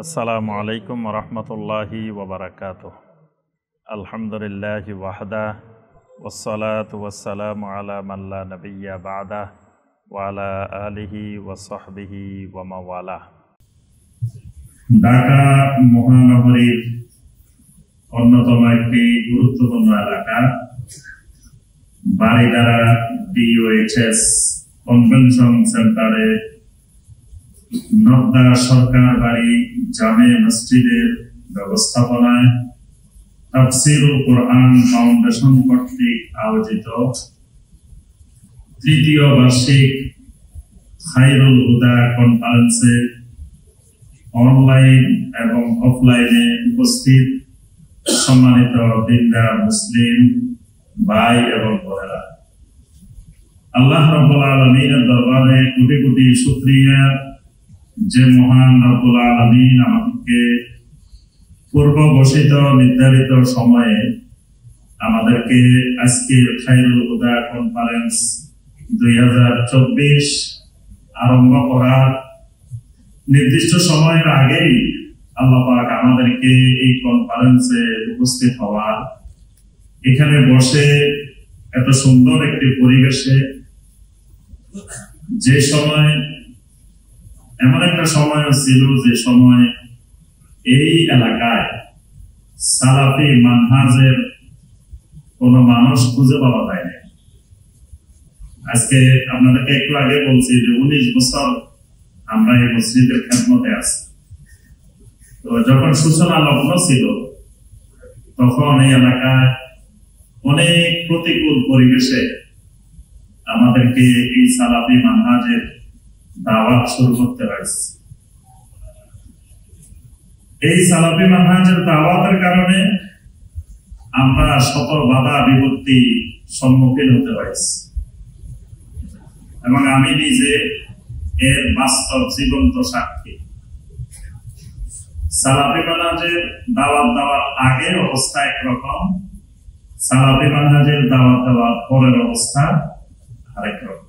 আসসালামু আলাইকুম রহমতুল্লাহি ওবরাকাতুহ। আলহামদুলিল্লাহি ওয়াহদা ওয়াসসালাতু ওয়াসসালামু আলা মান লা নাবিয়্যা বা'দা ওয়া আলা আলিহি ওয়া সাহবিহি ওয়া মাওয়ালা। ঢাকা মহানগরীর অন্যতম একটি গুরুত্বপূর্ণ এলাকা বারিধারা DOHS কনভেনশন সেন্টারে নবদা সরকার বাড়ি জামে মসজিদের ব্যবস্থাপনায় তাফসীরুল কোরআন ফাউন্ডেশন কর্তৃক আয়োজিত তৃতীয় বার্ষিক খায়রুল হুদা কনফারেন্সে অনলাইন এবং অফলাইনে উপস্থিত সম্মানিত দিনদার মুসলিম ভাই এবং বোনেরা, আল্লাহ রাব্বুল আলামিনের দরবারে কোটি কোটি শুকরিয়া যে মহান রাব্বুল আলামিন আমাদেরকে পূর্ব ঘোষিত নির্ধারিত সময়ে আমাদেরকে আজকের খায়রুল হুদা কনফারেন্স 2024 আরম্ভ করার নির্দিষ্ট সময়ের আগেই আল্লাহ পাক আমাদেরকে এই কনফারেন্সে উপস্থিত হওয়ার, এখানে বসে এত সুন্দর একটি পরিবেশে, যে সময় এমন একটা সময় ছিল যে সময় এই এলাকায় সালাফি মানহাজের কোন মানুষ খুঁজে পাওয়া যায় না। আজকে আপনাদেরকে একটু আগে বলছি যে 19 বছর আমরা এই মসজিদের খেদমতে আছি। তো যখন সূচনা লগ্ন ছিল তখন এই এলাকায় অনেক প্রতিকূল পরিবেশে আমাদেরকে এই সালাফি মানহাজের দাওয়াত শুরু করতে হয়েছে। এই সালাফি মানহাজের দাওয়াতের কারণে আমরা শত বাধা বিপত্তি সম্মুখীন হতে হয়েছে এবং আমি নিজে এর বাস্তব জীবন্ত সাক্ষী। সালাফি মানহাজের দাওয়াত দেওয়ার আগের অবস্থা একরকম, সালাফি মানহাজের দাওয়াত দেওয়ার পরের অবস্থা আরেক রকম।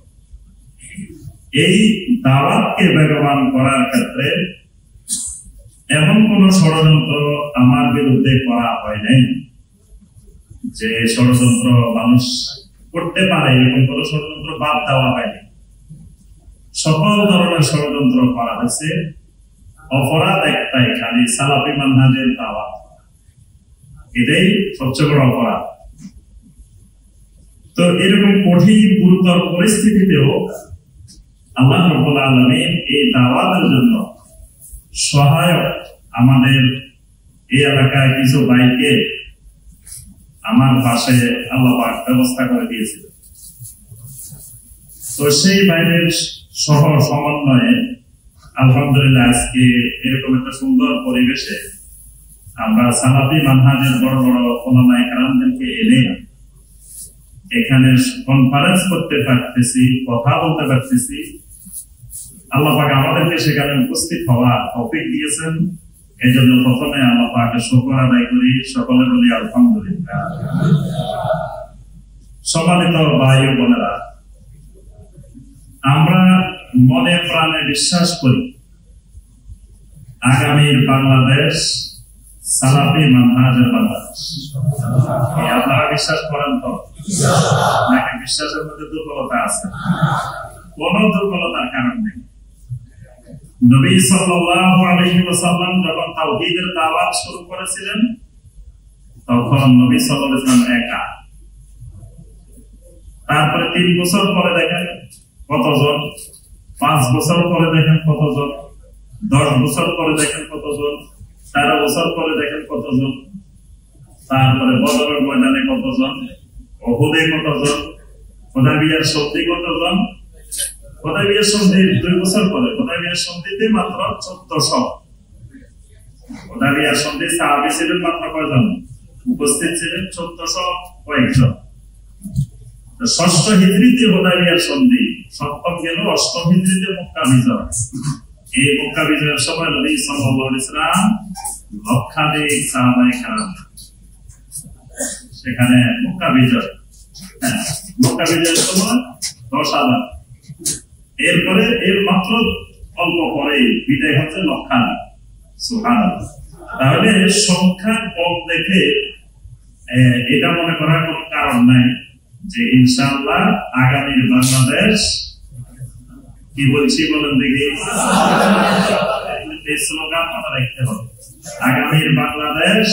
এই দাওয়াতকে বেগবান করার ক্ষেত্রে এমন কোন ষড়যন্ত্র আমার বিরুদ্ধে করা হয় নাই যে ষড়যন্ত্র মানুষ করতে পারে, এরকম কোন ষড়যন্ত্র বাদ দেওয়া হয়নি। সকল ধরনের ষড়যন্ত্র করা হয়েছে। অপরাধ একটাই, খালি সালাফি মানহাজের দাওয়াত, এটাই সবচেয়ে বড় অপরাধ। তো এরকম কঠিন গুরুতর পরিস্থিতিতেও আল্লাহ রাব্বুল আলামিন এই দাওয়াতের জন্য সহায়ক আমাদের এই এলাকায় কিছু ভাইকে আমার পাশে আল্লাহ পাক ব্যবস্থা করে দিয়েছিল। তো সেই ভাইদের সহ সমন্বয়ে আলহামদুলিল্লাহ আজকে এরকম একটা সুন্দর পরিবেশে আমরা সালাফি মানহাজের বড় বড় ওলামায়ে কেরামদেরকে এনে এখানে কনফারেন্স করতে পারতেছি, কথা বলতে পারতেছি। আল্লাহ পাক আমাদেরকে সেখানে উপস্থিত হওয়ার তৌফিক দিয়েছেন। এই জন্য প্রথমে আল্লাহ পাকের শুকর আদায় করি, সকলে বলি আলহামদুলিল্লাহ। সম্মানিত ভাই ও বোনেরা, আমরা মনে প্রাণে বিশ্বাস করি আগামীর বাংলাদেশ সালাফি মানহাজের বাংলাদেশ। আপনারা বিশ্বাস করেন তো? নাকি বিশ্বাসের মধ্যে দুর্বলতা আছে? কোন দুর্বলতার কারণ নেই। নবী সাল্লাল্লাহু আলাইহি ওয়াসাল্লাম যখন তাওহীদের দাওয়াত শুরু করেছিলেন তখন নবী সাল্লাল্লাহু আলাইহি ওয়াসাল্লাম একা। তারপরে 3 বছর পরে দেখেন কতজন, 5 বছর পরে দেখেন কতজন, 10 বছর পরে দেখেন কতজন, 13 বছর পরে দেখেন কতজন, তারপরে বদরের ময়দানে কতজন, উহুদে কতজন, হুদায়বিয়ার সন্ধি কতজন, হুদায়বিয়ার সন্ধির 2 বছর পরে হুদায়বিয়ার সন্ধিতে মাত্র 1400। হুদায়বিয়ার সন্ধি সাহাবী ছিলেন মাত্র কয়জন? উপস্থিত ছিলেন 1400 কয়েকজন। ষষ্ঠ হিজরিতে হুদায়বিয়ার সন্ধি, সপ্তম গেল, অষ্টম হিজরিতে মক্কা বিজয়। এই মক্কা বিজয়ের সময় নবী সাল্লাল্লাহু আলাইহি ওয়াসাল্লাম লক্ষাধিক সাহাবায়ে কেরাম সেখানে মক্কা বিজয়, মক্কা বিজয়ের সময় 10,000। এরপরে এর মাত্র অল্প পরে বিদায় হচ্ছে লক্ষাধিক সুবহানাল্লাহ। তাহলে সংখ্যা কম দেখে এটা মনে করার কোন কারণ নাই যে ইনশাআল্লাহ আগামীর বাংলাদেশ, কি বলছি বলেন দেখি, এই স্লোগান মনে রাখতে হবে, আগামীর বাংলাদেশ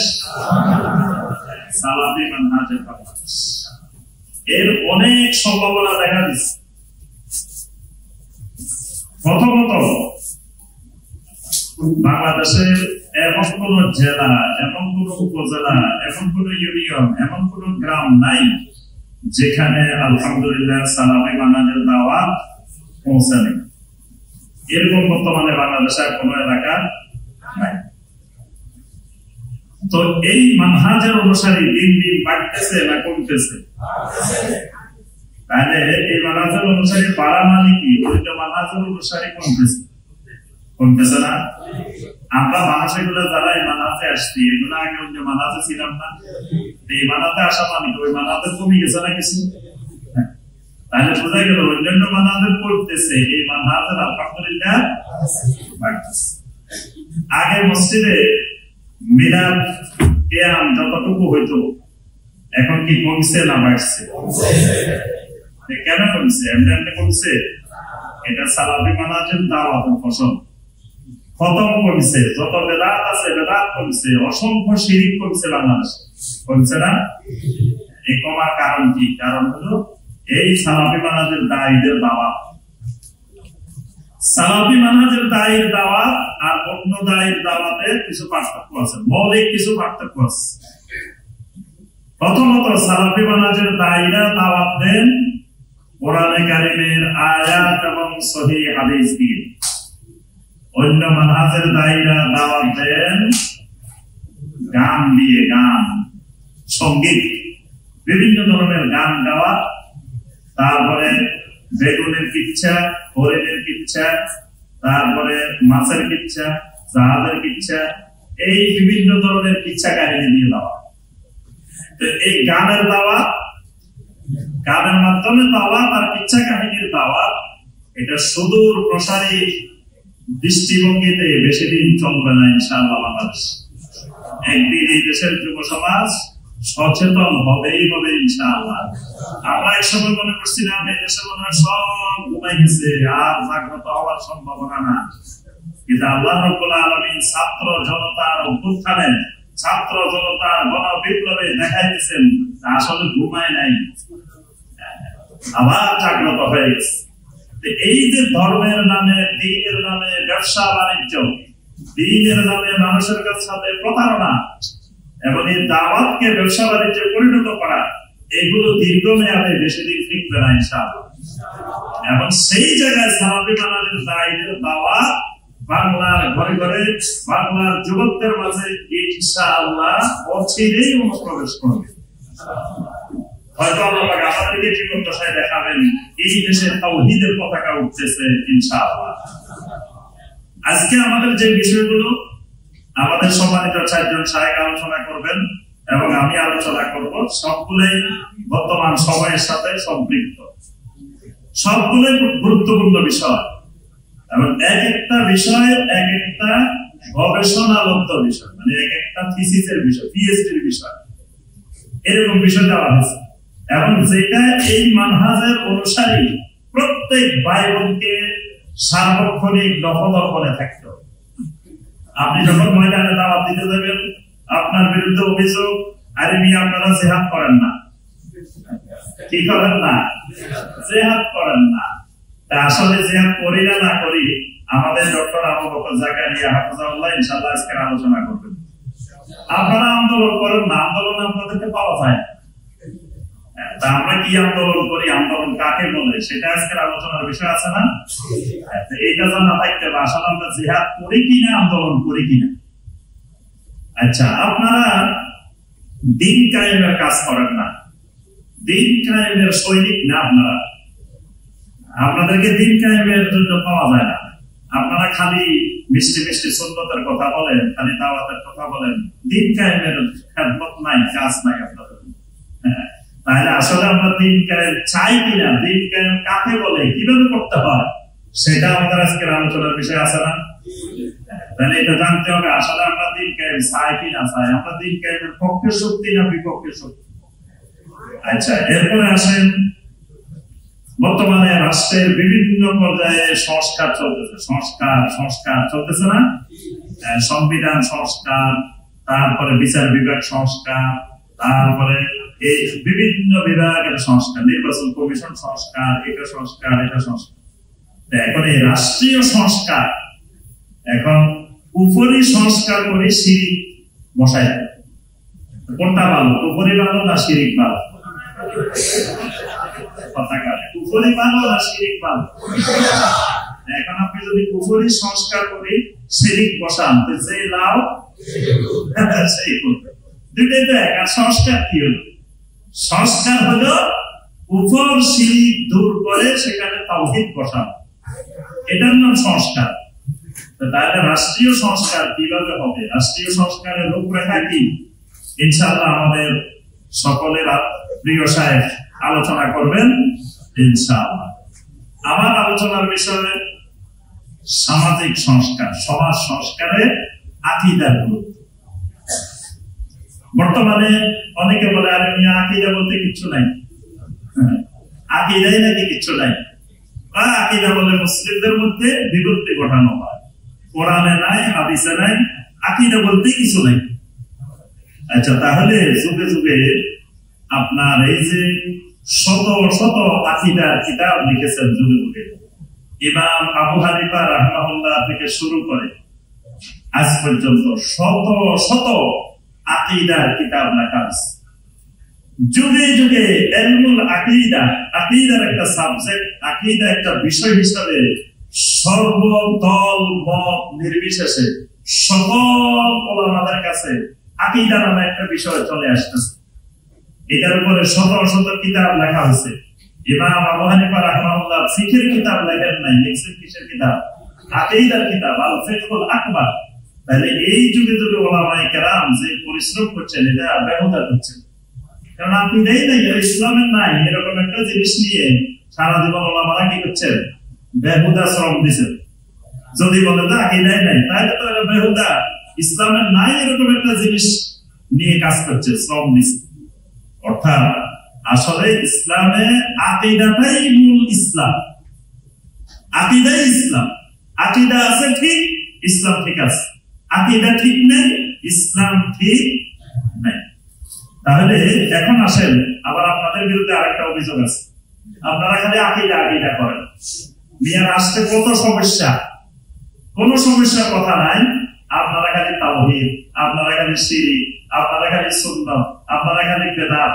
সালাফি মানহাজের বাংলাদেশ। এর অনেক সম্ভাবনা দেখা দিচ্ছে। প্রথমত, বাংলাদেশের এমন কোন জেলা, এমন কোন উপজেলা, এমন কোন ইউনিয়ন, এমন কোন গ্রাম নাই যেখানে আলহামদুলিল্লাহ সালাফি মানহাজের দাওয়াত পৌঁছায়নি। এরকম বর্তমানে বাংলাদেশের কোন এলাকা নাই। তো এই মানহাজের অনুসারী দিন দিন বাড়তেছে না কমতেছে? তাহলে এই মানহাজের অনুসারী বাড়া মানে কি? অন্য মানহাজের অনুসারী কমতেছে না? আমরা মানুষগুলো যারা এই মানহাজে আসছি, এগুলো আগে অন্য মানহাজে ছিলাম না, এই মানহাজে আসা মানে ওই মানহাজে কমে গেছে না কিছু? তাহলে বোঝা গেল অন্যান্য মানহাজের পড়তেছে, এই মানহাজের আলহামদুলিল্লাহ বাড়তেছে। আগে মসজিদে মিলাদ কিয়াম যতটুকু হইতো, এখন কি কমছে না বাড়ছে? কেন কমছে? এমনি কমছে? এটা সালাফি মানহাজের দাওয়াতের ফসল। খতম কমছে, যত বেদাত আছে বেদাত কমছে, অসংখ্য শিরিক কমছে বাংলাদেশে, কমছে না? এই কমার কারণ কি? কারণ হলো এই সালাফি মানহাজের দায়ীদের দাওয়াত। সালাফি মানহাজের দায়ীর দাওয়াত আর অন্য দায়ীর দাওয়াতের কিছু পার্থক্য আছে, মৌলিক কিছু পার্থক্য আছে। প্রথমত, সালাফি মানহাজের দায়ীরা দাওয়াত দেন কোরআনে কারিমের আয়াত এবং সহিহ হাদিস দিয়ে। অন্য মানহাজের দায়ীরা দাওয়াত দেন গান দিয়ে, গান, সঙ্গীত, বিভিন্ন ধরনের গান গাওয়া, তারপরে বেগুনের কিচ্ছা, হরিণের কিচ্ছা, তারপরে মাছের কিচ্ছা, জাহাজের কিচ্ছা, এই বিভিন্ন ধরনের কিচ্ছা কাহিনী দিয়ে দেওয়া। তো এই গানের দাওয়াত, গানের মাধ্যমে দাওয়াত আর কিচ্ছা কাহিনীর দাওয়াত, এটা সুদূর প্রসারী দৃষ্টিভঙ্গিতে বেশি দিন চলবে না ইনশাআল্লাহ। বাংলাদেশ একদিন এই দেশের যুব সমাজ সচেতন হবেই হবে ইনশাআল্লাহ। আমরা এক সময় মনে করছিলাম এই দেশে মনে হয় সব ঘুমাই গেছে, আর জাগ্রত হওয়ার সম্ভাবনা না। কিন্তু আল্লাহ রাব্বুল আলামিন ছাত্র জনতার অভ্যুত্থানে, ছাত্র জনতার গণ বিপ্লবে দেখাই দিয়েছেন আসলে ঘুমায় নাই, আবার জাগ্রত হয়ে গেছে। এই যে ধর্মের নামে, দ্বীনের নামে ব্যবসা বাণিজ্য, দ্বীনের নামে মানুষের সাথে প্রতারণা এবং এই দাওয়াতকে ব্যবসা বাণিজ্যে পরিণত করা, এগুলো দীর্ঘমেয়াদে বেশি দিন টিকবে না ইনশাআল্লাহ। এবং সেই জায়গায় সালাফি মানহাজের দায়ীদের দাওয়াত বাংলার ঘরে ঘরে, বাংলার যুবকদের মাঝে ইনশাআল্লাহ অচিরেই অনুপ্রবেশ করবে। হয়তো আল্লাহ পাক আমাদেরকে জীবন দশায় দেখাবেন এই দেশে তাওহীদের পতাকা উঠতেছে ইনশাআল্লাহ। আজকে আমাদের যে বিষয়গুলো, আমাদের সম্মানিত চারজন শায়েখ আলোচনা করবেন এবং আমি আলোচনা করব, সবগুলোই বর্তমান সময়ের সাথে সম্পৃক্ত, সবগুলোই গুরুত্বপূর্ণ বিষয় এবং এক একটা বিষয় এক একটা গবেষণালব্ধ বিষয়, মানে এক একটা থিসিসের বিষয়, পিএইচডির বিষয়, এরকম বিষয় দেওয়া হয়েছে। এবং যেটা এই মানহাজের অনুসারী প্রত্যেক ভাই বোনকে সার্বক্ষণিক দখলে থাকতে হবে। আপনি যখন ময়দানে দাওয়াত দিতে যাবেন, আপনার বিরুদ্ধে অভিযোগ, আরে মিয়া আপনারা জিহাদ করেন না, কি করেন না, জিহাদ করেন না। তা আসলে জিহাদ করি না না করি, আমাদের ডক্টর আবু বকর জাকারিয়া হাফিজাহুল্লাহ ইনশাআল্লাহ আজকে আলোচনা করবেন। আপনারা আন্দোলন করেন না, আন্দোলন আপনাদেরকে পাওয়া যায়। তা আমরা কি আন্দোলন করি, আন্দোলন কাকে বলে, সেটা আজকের আলোচনার বিষয় আছে না? এইটা যেন না থাকতে হবে আসলে আমরা জিহাদ করি কিনা, আন্দোলন করি কিনা। আচ্ছা, আপনারা দিন কায়েমের কাজ করেন না, দিন কায়েমের সৈনিক না আপনারা, আপনাদেরকে দিন কায়েমের জন্য পাওয়া যায় না। আপনারা খালি মিষ্টি মিষ্টি সুন্নতের কথা বলেন, খালি দাওয়াতের কথা বলেন, দিন কায়েমের খেদমত নাই, কাজ নাই আপনাদের। তাহলে আসলে আমরা দিন কায়েম চাই কিনা, দিন কায়েম কাকে বলে, কিভাবে করতে হয়, সেটা আমাদের আজকের আলোচনার বিষয় আছে না? তাহলে এটা জানতে হবে আসলে আমরা দিন কায়েম চাই কি না চাই, আমরা দিন কায়েমের পক্ষে শক্তি না বিপক্ষে শক্তি। আচ্ছা, এরপরে আসেন বর্তমানে রাষ্ট্রের বিভিন্ন পর্যায়ে সংস্কার চলতেছে, সংস্কার চলতেছে না? সংবিধান সংস্কার, তারপরে বিচার বিভাগ সংস্কার, তারপরে এই বিভিন্ন বিভাগের সংস্কার, নির্বাচন কমিশন সংস্কার, এটা সংস্কার, এটা সংস্কার। এখন এই রাষ্ট্রীয় সংস্কার, এখন উপরি সংস্কার করে শিরিক বসায়, কোনটা ভালো? উপরি ভালো না শিরিক ভালো? উপরি ভালো না শিরিক ভালো? এখন আপনি যদি উপরি সংস্কার করে শিরিক বসান, তো যে লাভ সেই করবে, দুইটাই তো এক। আর সংস্কার কি হলো? সংস্কার হলো উপর শিরিক দূর করে সেখানে তাওহীদ বসানো, এটার নাম সংস্কার। তাহলে রাষ্ট্রীয় সংস্কার কিভাবে হবে, রাষ্ট্রীয় সংস্কারের রূপরেখা কি, ইনশাআল্লাহ আমাদের সকলের প্রিয় সাহেব আলোচনা করবেন ইনশাআল্লাহ। আমার আলোচনার বিষয়ে সামাজিক সংস্কার, সমাজ সংস্কারে আকীদার গুরুত্ব। বর্তমানে অনেকে বলে আরে মিয়া আকীদা বলতে কিচ্ছু নাই, আকীদাই নাকি কিচ্ছু নাই, বা আকীদা বলে মুসলিমদের মধ্যে বিভক্তি ঘটানো হয়, কোরআনে নাই, হাদিসে নাই, আকীদা বলতে কিছু নাই। আচ্ছা, তাহলে যুগে যুগে আপনার এই যে শত শত আকীদার কিতাব লিখেছেন যুগে যুগে, ইমাম আবু হানিফা রাহমাহুল্লাহ থেকে শুরু করে আজ পর্যন্ত শত শত আকীদার কিতাব লেখা আছে। যুগে যুগে ইলমুল আকীদা, আকীদার একটা সাবজেক্ট, আকীদা একটা বিষয় হিসাবে সর্বদল মত নির্বিশেষে সকল ওলামাদের কাছে আকীদা নামে একটা বিষয় চলে আসতেছে। এটার উপরে শত শত কিতাব লেখা হয়েছে। ইমাম আবু হানিফা রাহমাহুল্লাহ ফিকহের কিতাব লেখেন নাই, লিখছেন কিসের কিতাব? আকীদার কিতাব, আল ফিকহুল আকবার। তাহলে এই যুগে যুগে ওলামায়ে কেরাম যে পরিশ্রম করছেন, এটা বেহুদা করছেন, কারণ আকীদাই নাই, ইসলামের নাই, এরকম একটা জিনিস নিয়ে সারা জীবন ওলামারা কি করছেন? বেহুদা শ্রম দিচ্ছেন। যদি বলে যে আকীদাই নাই, তাহলে তো বেহুদা, ইসলামের নাই এরকম একটা জিনিস নিয়ে কাজ করছে, শ্রম দিচ্ছে। অর্থাৎ আসলে ইসলামে আকীদাটাই মূল ইসলাম, আকীদাই ইসলাম। আকীদা আছে ঠিক, ইসলাম ঠিক আছে, আকীদা ঠিক নেই, ইসলাম ঠিক নেই। তাহলে এখন আসেন, আবার আপনাদের বিরুদ্ধে আরেকটা অভিযোগ আছে, আপনারা খালি আকীদা আকীদা করেন। মিয়া রাষ্ট্রে কত সমস্যা, কোন সমস্যার কথা নাই, আপনারা খালি তাওহীদ, আপনারা খালি শিরক, আপনারা খালি সুন্নাত, আপনারা খালি বেদাত,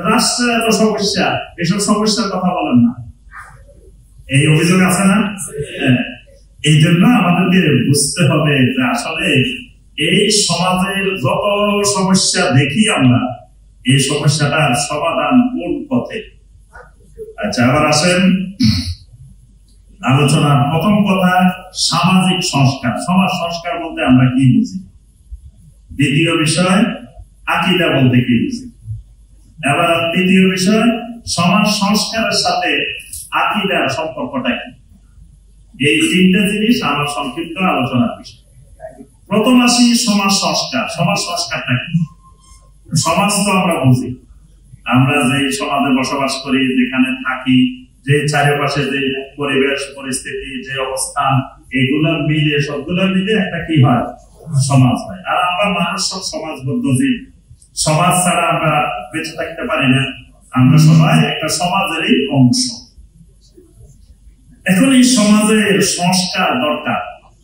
রাষ্ট্রের এত সমস্যা, এসব সমস্যার কথা বলেন না। এই অভিযোগ আছে না? এই জন্য আমাদেরকে বুঝতে হবে যে আসলে এই সমাজের যত সমস্যা দেখি আমরা, এই সমস্যাটার সমাধান কোন পথে। আচ্ছা, আবার আসেন আলোচনার প্রথম কথা, সামাজিক সংস্কার। সমাজ সংস্কার বলতে আমরা কি বুঝি? দ্বিতীয় বিষয়, আকীদা বলতে কি বুঝি? এবার তৃতীয় বিষয়, সমাজ সংস্কারের সাথে আকীদার সম্পর্কটা কি? এই তিনটা জিনিস আমার সংক্ষিপ্ত আলোচনার বিষয়। প্রথম আসি সমাজ সংস্কার। সমাজ সংস্কারটা কি? সমাজ তো আমরা বুঝি, আমরা যে সমাজে বসবাস করি, যেখানে থাকি, যে চারিপাশে যে পরিবেশ পরিস্থিতি, যে অবস্থান, এগুলা মিলে, সবগুলা মিলে একটা কি হয়? সমাজ হয়। আর আমরা মানুষ সব সমাজবদ্ধ জীব, সমাজ ছাড়া আমরা বেঁচে থাকতে পারি না, আমরা সবাই একটা সমাজেরই অংশ। এখন এই সমাজের সংস্কার দরকার।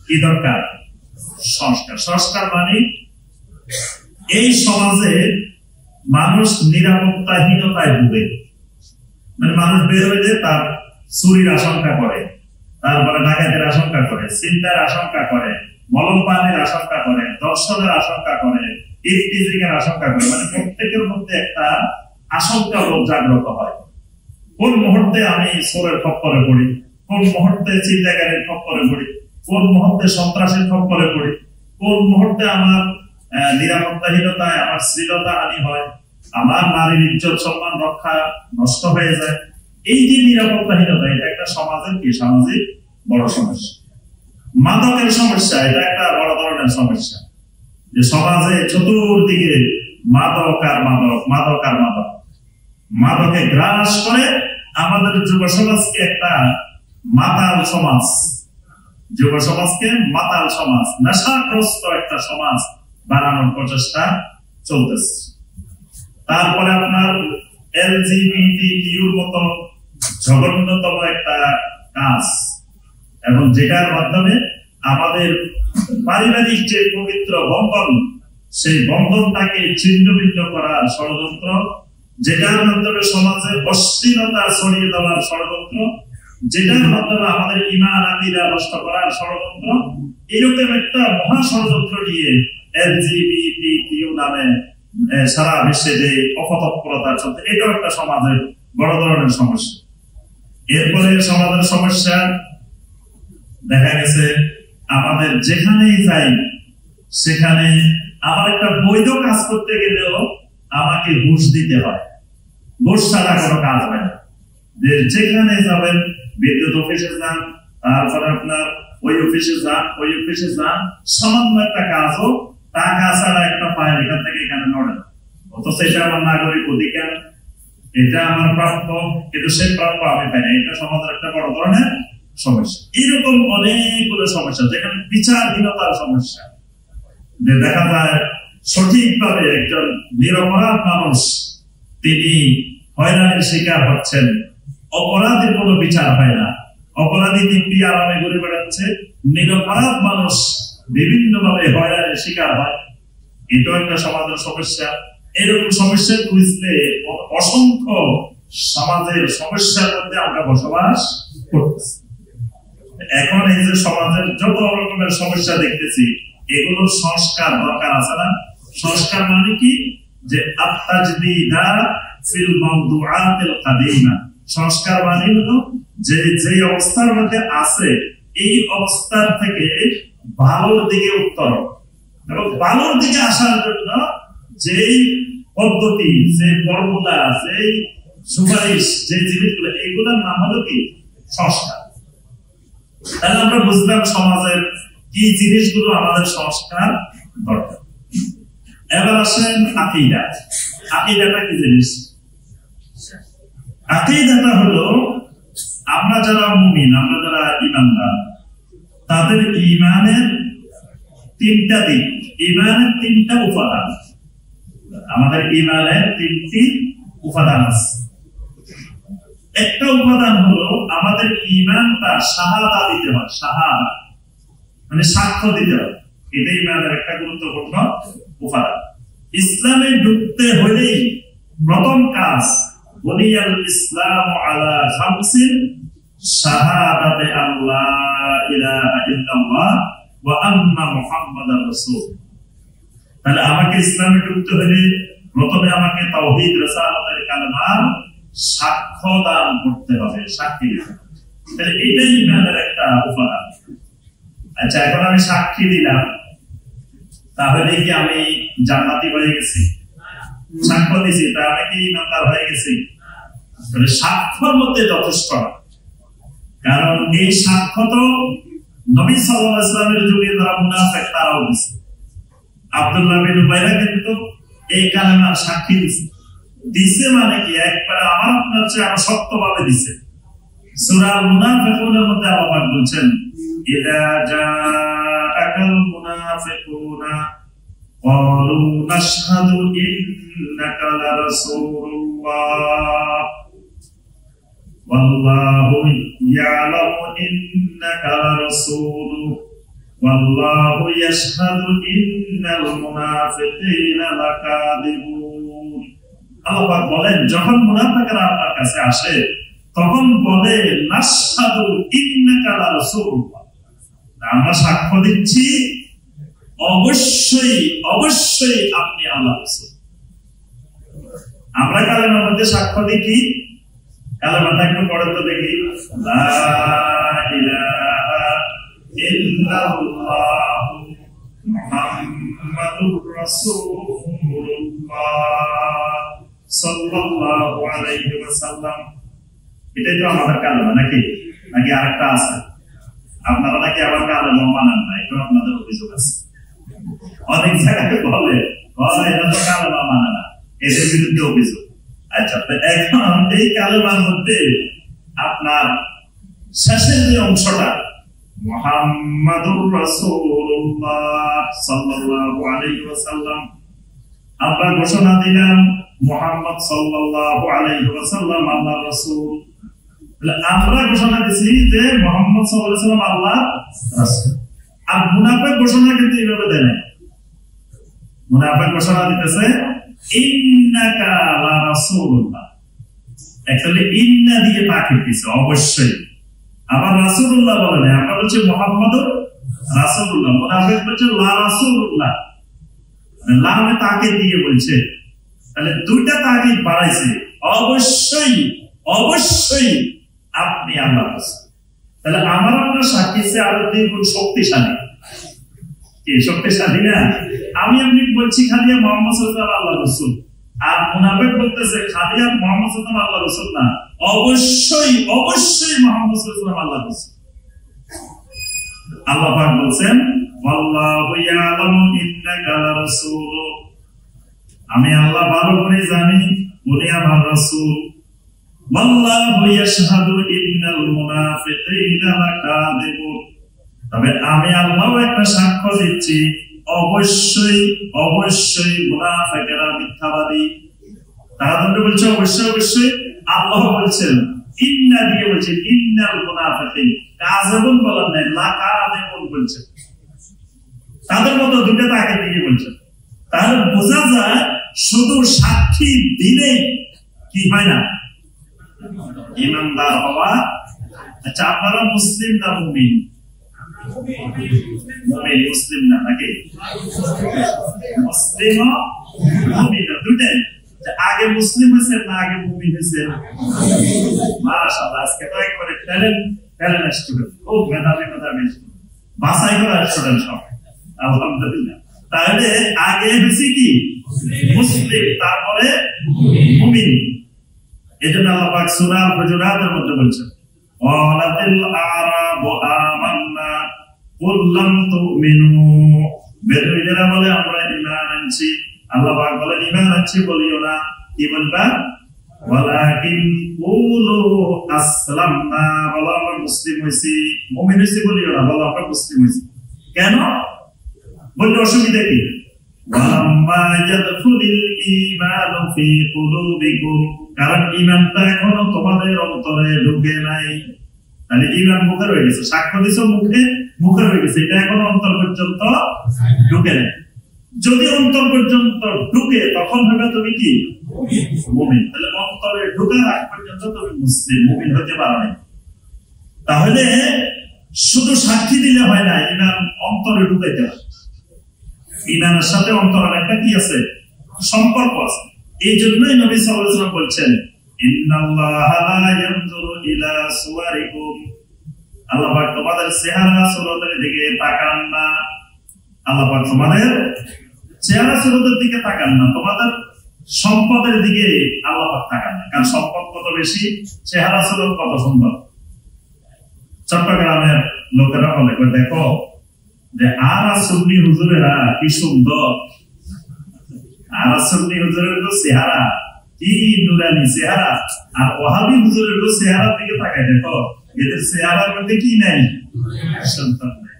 কি দরকার? সংস্কার। সংস্কার মানে এই সমাজে মানুষ নিরাপত্তাহীনতায় ভুগে, মানে মানুষ বের হইলে তার চুরির আশঙ্কা করে, তারপরে ডাকাতের আশঙ্কা করে, চিন্তার আশঙ্কা করে, মলমপানের আশঙ্কা করে, দর্শনের আশঙ্কা করে, ইফতিজিংয়ের আশঙ্কা করে। মানে প্রত্যেকের মধ্যে একটা আশঙ্কা বোধ জাগ্রত হয়। কোন মুহূর্তে আমি চোরের খপ্পরে পড়ি, কোন মুহূর্তে চিন্তাকারীর খপ্পরে পড়ি, কোন মুহূর্তে সন্ত্রাসের খপ্পরে পড়ি, কোন মুহূর্তে আমার নিরাপত্তাহীনতায় আমার শ্লীলতা হানি হয়, আমার নারীর ইজ্জত সম্মান রক্ষা নষ্ট হয়ে যায়। এই যে নিরাপত্তাহীনতা, এটা একটা সমাজের কি সামাজিক বড় সমস্যা। মাদকের সমস্যা, এটা একটা বড় ধরনের সমস্যা, যে সমাজে চতুর্দিকে মাদক আর মাদক, মাদক আর মাদক, মাদকে গ্রাস করে আমাদের যুব সমাজকে একটা মাতাল সমাজ, যুব সমাজকে মাতাল সমাজ, নেশাগ্রস্ত একটা সমাজ বানানোর প্রচেষ্টা চলতেছে। তারপরে আপনার LGBTQ মতো জঘন্যতম একটা কাজ, এবং যেটার মাধ্যমে আমাদের পারিবারিক যে পবিত্র বন্ধন, সেই বন্ধনটাকে ছিন্ন ভিন্ন করার ষড়যন্ত্র, যেটার মাধ্যমে সমাজে অশ্লীলতা ছড়িয়ে দেওয়ার ষড়যন্ত্র, যেটার মাধ্যমে আমাদের ঈমান আকীদা নষ্ট করার ষড়যন্ত্র, এরকম একটা মহা ষড়যন্ত্র নিয়ে LGBTQ নামে সারা বিশ্বে যে অপতৎপরতা চলছে, এটাও একটা সমাজের বড় ধরনের সমস্যা। এরপরে সমাজের সমস্যা দেখা গেছে আমাদের যেখানেই যাই সেখানে আমার একটা বৈধ কাজ করতে গেলেও আমাকে ঘুষ দিতে হয়, ঘুষ ছাড়া কোনো কাজ হয় না। যেখানে যাবেন, বিদ্যুৎ অফিসে যান, তারপরে আপনার ওই অফিসে যান, ওই অফিসে যান, সামান্য একটা কাজও টাকা ছাড়া একটা ফাইল এখান থেকে এখানে নড়ে না, অথচ এটা আমার নাগরিক অধিকার, এটা আমার প্রাপ্য, কিন্তু সে প্রাপ্য আমি পাই না। এটা সমাজের একটা বড় ধরনের সমস্যা। এরকম অনেকগুলো সমস্যা, যেখানে বিচারহীনতার সমস্যা, যে দেখা যায় সঠিকভাবে একজন নিরপরাধ মানুষ তিনি হয়রানির শিকার হচ্ছেন, অপরাধের কোনো বিচার হয় না, অপরাধী দিব্যি আরামে ঘুরে বেড়াচ্ছে, নিরপরাধ মানুষ বিভিন্ন ভাবে হয়রানির শিকার হয়। এটাও একটা সমাজের সমস্যা। এরকম সমস্যা খুঁজলে অসংখ্য সমাজের সমস্যার মধ্যে আমরা বসবাস করতেছি। এখন এই যে সমাজের যত রকমের সমস্যা দেখতেছি, এগুলোর সংস্কার দরকার আছে না? সংস্কার মানে কি? যে আত-তাজদীদা ফিল মাওদুআতিল কাদিমা, সংস্কার মানে হলো যে যে অবস্থার মধ্যে আছে এই অবস্থার থেকে ভালোর দিকে উত্তরণ, এবং ভালোর দিকে আসার জন্য যেই পদ্ধতি, যে ফর্মুলা, যে সুপারিশ, যে জিনিসগুলো, এইগুলোর নাম হলো কি? সংস্কার। তাহলে আমরা বুঝলাম সমাজের কি জিনিসগুলো আমাদের সংস্কার দরকার। এবার আসেন আকীদা। আকীদাটা কি জিনিস? আকীদাটা হলো আমরা যারা মুমিন, আমরা যারা ঈমানদার, তাদের ঈমানের তিনটা দিক, ঈমানের তিনটা উপাদান। আমাদের ঈমানের তিনটি উপাদান আছে। একটা উপাদান হলো আমাদের ঈমানটা শাহাদা দিতে হয়, শাহাদা মানে সাক্ষ্য দিতে হয়। এটা ঈমানের একটা গুরুত্বপূর্ণ উপাদান। ইসলামে ঢুকতে হলেই প্রথম কাজ, বুনিয়াল ইসলামু আলা খামসিন, শাহাদাতে আল্লা ইলাহা ইল্লাল্লাহ ওয়া আন্না মুহাম্মাদার রাসূল। তাহলে আমাকে ইসলামে ঢুকতে হলে প্রথমে আমাকে তাওহীদ, রিসালাতের কালেমার সাক্ষ্য দান করতে হবে, সাক্ষী দিতে হবে। তাহলে এটাই ঈমানের একটা উপাদান। আচ্ছা, এখন আমি সাক্ষী দিলাম, তাহলে কি আমি জান্নাতি হয়ে গেছি? সাক্ষ্য দিছি, তাহলে কি ঈমানদার হয়ে গেছি? তাহলে সাক্ষ্যের মধ্যে যথেষ্ট না, কারণ এই সাক্ষ্য তো নবী সাল্লাল্লাহু আলাইহি ওয়াসাল্লামের যুগে যারা মুনাফিক তারাও দিছে। আব্দুল্লাহ বিন উবাইরা কিন্তু এই কালেমার সাক্ষী দিছে। দিছে মানে কি? একবারে আমার আপনার চেয়ে আরো শক্তভাবে দিছে। সূরা মুনাফিকুনের মধ্যে আল্লাহ বলছেন, ইযা জাআকাল মুনাফিকুনা ক্বালু নাশহাদু ইন্নাকা লারাসূলুল্লাহ ওয়াল্লাহু ইয়ালামু ইন্নাকা লারাসূলুহু ওয়াল্লাহু ইয়াশহাদু ইন্নাল মুনাফিকিনা লাকাযিবুন। আল্লাহ বলেন, যখন মুনাফিকরা আপনার কাছে আসে তখন বলে, নাশহাদু ইন্নাকা লারাসূলুল্লাহ, আমরা সাক্ষ্য দিচ্ছি অবশ্যই অবশ্যই আপনি আল্লাহর রাসূল। আমরা কালেমার মধ্যে সাক্ষ্য দিই কি? কালেমাটা একটু পড়ে তো দেখি, লা ইলাহা ইল্লাল্লাহ মুহাম্মাদুর রাসূলুল্লাহ সাল্লাল্লাহু আলাইহি ওয়াসাল্লাম। এটাই তো আমাদের কালেমা, নাকি নাকি আরেকটা আছে? আপনারা নাকি আবার কালেমা মানেন না, এটা আপনাদের অভিযোগ আছে। অনেক জায়গায় বলে এরা তো কালেমা মানে না, এদের বিরুদ্ধে অভিযোগ। আচ্ছা, এখন এই কালেমার মধ্যে আপনার শেষের যে অংশটা মুহাম্মাদুর রাসূলুল্লাহ সাল্লাল্লাহু আলাইহি ওয়াসাল্লাম, আমরা ঘোষণা দিলাম মুহাম্মদ সাল্লাল্লাহু আলাইহি ওয়াসাল্লাম আল্লাহর রাসূল। আমরা ঘোষণা দিছি যে মুহাম্মদ সাল্লাল্লাহু আলাইহি ওয়াসাল্লাম আল্লাহর রাসূল। আর মুনাফিক ঘোষণা কিন্তু এইভাবে দেয় না। মুনাফিক ঘোষণা দিতেছে ইন্নাকা লা রাসূলুল্লাহ, অ্যাকচুয়ালি ইন্না দিয়ে তাকিদ দিছে অবশ্যই, আবার রাসূলুল্লাহ বলে না, আমরা বলছি মুহাম্মাদুর রাসূলুল্লাহ, মুনাফিক বলছে লা রাসূলুল্লাহ, লামে তাকিদ দিয়ে বলছে। তাহলে দুইটা তাকিদ বাড়াইছে, অবশ্যই অবশ্যই আপনি আল্লাহর রাসূল। তাহলে আমার আপনার সাক্ষী সে আরো দ্বিগুণ শক্তিশালী। কি শক্তিশালী না? আমি আপনি বলছি খালিয়া মুহাম্মদ সাল্লাল্লাহু আলাইহি আল্লাহর রাসূল, আর মুনাফিক বলতেছে খালিয়া মুহাম্মদ সাল্লাল্লাহু আলাইহি আল্লাহর রাসূল না, অবশ্যই অবশ্যই মুহাম্মদ সাল্লাল্লাহু আলাইহি আল্লাহর রাসূল। আল্লাহ পাক বলেন ওয়াল্লাহু ইয়ালামু ইন্নাকা লারাসূল, আমি আল্লাহ ভালো করে জানি উনি আমার রাসূল। ওয়াল্লাহু ইয়াশহাদু ইন্নাল মুনাফিকিনা লাকাযিবুন, তবে আমি আল্লাহ একটা সাক্ষ্য দিচ্ছি, অবশ্যই অবশ্যই মুনাফিকেরা মিথ্যাবাদী। তারা তো বলছে অবশ্যই অবশ্যই, আল্লাহ বলছেন ইন্না দিয়ে বলছেন ইন্নাল মুনাফিকিন, কাযিবুন বলেন না, লাকাযিবুন বলছেন। তাদের মতো দুটো তাকে দিয়ে বলছেন। তাহলে বোঝা যায় শুধু সাক্ষী দিলে কি হয় না, ইমানদার হওয়া। আচ্ছা, আপনারা মুসলিম না মুমিন? মুমিন, মুসলিম না নাকি? মুসলিম মুমিন দুটাই। আগে মুসলিম হয়েছেন না আগে মুমিন হয়েছেন? মাশাআল্লাহ, আজকে তো একবারে ট্যালেন্ট স্টুডেন্ট, খুব মেধাবী বাছাই করা স্টুডেন্ট সব, আলহামদুলিল্লাহ। তাহলে আগে হয়েছে কি মুসলিম, তারপরে মুমিন। এই জন্য আল্লাহ পাক সূরা হুজুরাতের মধ্যে বলছেন ওয়ালাতিল আরাবু আমান্না কুল লাম তুমিনু, বেদুইনেরা বলে আমরা ঈমান আনছি, আল্লাহ পাক বলেন ঈমান আনছি বলিও না, কি বলবা? ওয়ালাকিন কুলু আসলামনা, বলো আমরা মুসলিম হইছি। মুমিন হইছি বলিও না, বলো আমরা মুসলিম হইছি। কেন বললে অসুবিধা কি? ওয়াম্মা ইয়াদখুলিল ঈমানু ফি কুলুবিকুম, কারণ ঈমানটা এখনো তোমাদের অন্তরে ঢুকে নাই। তাহলে ঈমান মুখে রয়ে গেছে, সাক্ষ্য দিছো মুখে রয়ে গেছে, এটা এখনো অন্তর পর্যন্ত ঢুকে নাই। যদি অন্তর পর্যন্ত ঢুকে তখন হবে তুমি কি মুমিন। তাহলে অন্তরে ঢুকার আগ পর্যন্ত তুমি মুসলিম, মুমিন হতে পারো না। তাহলে শুধু সাক্ষী দিলে হয় না, ঈমান অন্তরে ঢুকাইতে হয়। ঈমানের সাথে অন্তরের একটা কি আছে, সম্পর্ক আছে। এই জন্যই নবী সাল্লাল্লাহু আলাইহি ওয়াসাল্লাম বলছেন ইন্নাল্লাহা লা ইয়ানজুরু ইলা সুওয়ারিকুম, আল্লাহ পাক তোমাদের চেহারা সুরতের দিকে তাকান না। আল্লাহ পাক তোমাদের চেহারা সুরতের দিকে তাকান না, তোমাদের সম্পদের দিকে আল্লাহ পাক তাকান না। কারণ সম্পদ কত বেশি, চেহারা সুরত কত সুন্দর। চট্টগ্রামের লোকেরা বলে দেখো যে আর সুন্নি হুজুরেরা কি সুন্দর, আর সুন্নি হুজুরের চেহারা কি নুরানি চেহারা, আর ওয়াহাবি হুজুরের চেহারা দিকে তাকায় দেখো এদের চেহারার মধ্যে কি নাই, সন্তান নাই।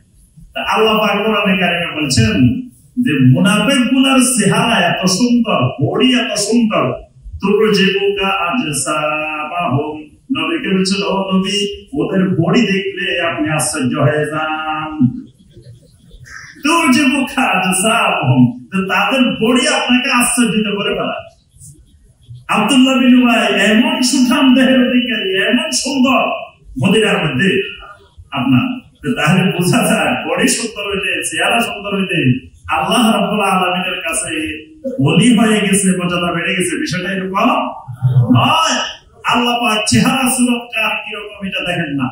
আল্লাহ পাক কোরআনে কারিমে বলছেন যে মুনাফিকগুলোর চেহারা এত সুন্দর, বডি এত সুন্দর, তুরজিবুকা আজসামাহুম, নবীকে বলছেন ও নবী ওদের বডি দেখলে আপনি আশ্চর্য হয়ে যান। তুরজিবুকা আজসামাহুম, তাদের বডি আপনাকে আশ্চর্যিত করে ফেলায়। আব্দুল্লাহ বিন উবাই এমন সুঠাম দেহের অধিকারী, এমন সুন্দর মদিনার মধ্যে আপনার, তাহলে বোঝা যায় বডি সুন্দর হইলে, চেহারা সুন্দর হইলে আল্লাহ রাব্বুল আলামিনের কাছে ওলি হয়ে গেছে, মর্যাদা বেড়ে গেছে। বিষয়টা এরকম নয়। আল্লাহ পাক চেহারা সুরত কার কিরকম এটা দেখেন না,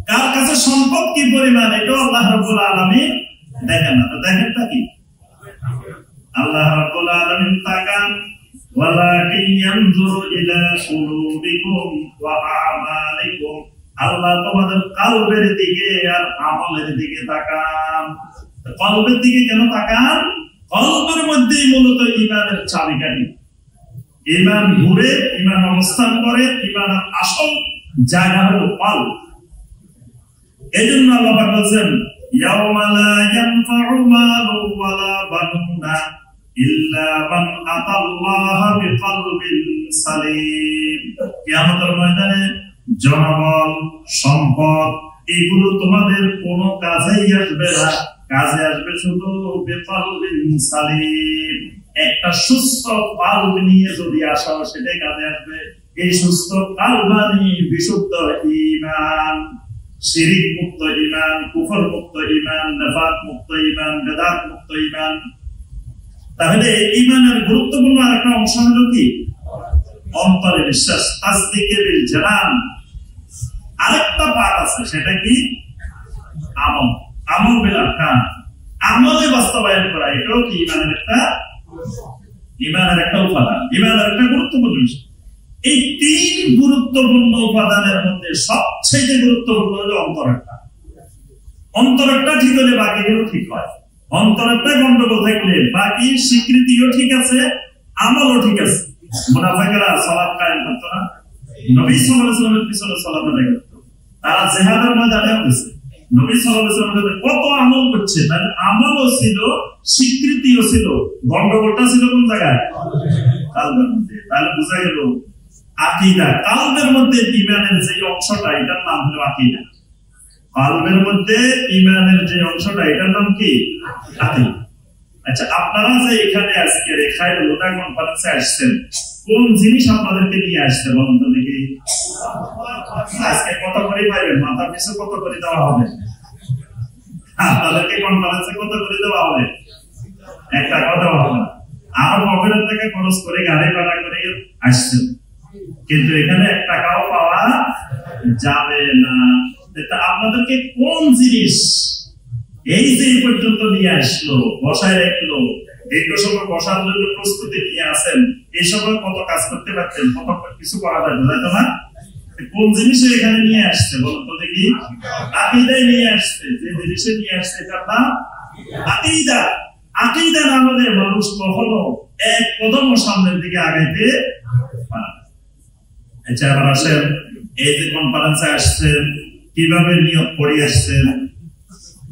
কার কাছে সম্পদ কি পরিমাণ এটা আল্লাহ রাব্বুল আলামিন দেখেন না। তো দেখেনটা কি? আল্লাহ রাব্বুল আলামিন তাকান ওয়ালাকিন ইয়ানজুরু ইলা কুলুবিকুম ওয়া আমালিকুম, আল্লাহ তোমাদের কলবের দিকে আর আমলের দিকে তাকান। কলবের দিকে কেন তাকান? কলবের মধ্যেই মূলত ঈমানের চাবিকাঠি। ঈমান ঘুরে, ঈমান অবস্থান করে, ঈমানের আসল জায়গা হলো কলব। এজন্য আল্লাহ পাক বলেন, ইয়াওমা লা ইয়ানফাউ মালুন ওয়ালা বানুনা ইল্লা মান আতাল্লাহা বিকলবিন সালিম। কিয়ামতের ময়দানে জনবল, সম্পদ এগুলো তোমাদের কোনো কাজেই আসবে না, কাজে আসবে শুধু বিকলবিন সালিম। একটা সুস্থ কলব নিয়ে যদি আসো সেটাই কাজে আসবে। এই সুস্থ কলব মানে বিশুদ্ধ ঈমান, শিরিক মুক্ত ঈমান, কুফর মুক্ত ঈমান, নিফাক মুক্ত ঈমান, বেদাত মুক্ত ঈমান। তাহলে ঈমানের গুরুত্বপূর্ণ আরেকটা অংশ হলো কি? অন্তরে বিশ্বাস, তাসদিকে বিল জানান। আরেকটা পার্ট আছে, সেটা কি? আমল। আমল বিল আরকান, আমলে বাস্তবায়ন করা। এটাও কি ঈমানের একটা উপাদান, ঈমানের একটা গুরুত্বপূর্ণ বিষয়। এই তিন গুরুত্বপূর্ণ উপাদানের মধ্যে সবচেয়ে গুরুত্বপূর্ণ হলো অন্তরটা। অন্তরটা ঠিক হলে বাকিগুলো ঠিক হয়। অন্তরটা গন্ডগোল থাকলে বাকি স্বীকৃতিও ঠিক আছে, আমলও ঠিক আছে। মুনাফিকরা সালাত কায়েম করতো না, নবী সাল্লাল্লাহু আলাইহি ওয়াসাল্লামের পিছনে সালাত আদায় করতো। তারা জিহাদের ময়দানে গেছে, নবী সাল্লাল্লাহু আলাইহি ওয়াসাল্লাম কত আমল করছে, তার আমলও ছিল, স্বীকৃতিও ছিল। গন্ডগোলটা ছিল কোন জায়গায়? কালবের মধ্যে। তাহলে বোঝা গেল আকীদা, কালবের মধ্যে ঈমানের যে অংশটা, এটার নাম হলো আকীদা। কালবের মধ্যে ঈমানের যে অংশটা, এটার নাম কি? আকীদা। আচ্ছা, আপনারা যে এখানে আজকে রেখায় লোটা কনফারেন্সে আসছেন, কোন জিনিস আপনাদেরকে নিয়ে আসছে বলুন তো দেখি? আজকে কত করে পাইবেন? মাথার পিছু কত করে দেওয়া হবে? আপনাদেরকে কনফারেন্সে কত করে দেওয়া হবে? 1 টাকাও দেওয়া হবে না। আর পকেটের থেকে খরচ করে গাড়ি ভাড়া করে আসছেন, কিন্তু এখানে 1 টাকাও পাওয়া যাবে না। আপনাদেরকে কোন জিনিস এই যে এই পর্যন্ত নিয়ে আসলো, বসায় রাখলো, দীর্ঘ সময় বসার জন্য প্রস্তুতি নিয়ে আসেন, এই সময় কত কাজ করতে পারতেন, কত কিছু করা যাইতো না? কোন জিনিসে এখানে নিয়ে আসছে বলুন তো দেখি? আকীদায় নিয়ে আসছে। যে জিনিসে নিয়ে আসছে এটার নাম আকীদা। আকীদা না হলে মানুষ কখনো এক কদম সামনের দিকে আগাইতে পারে না। আচ্ছা, এবার আসেন, এই যে কনফারেন্সে আসছেন, কিভাবে নিয়োগ করে আসছেন?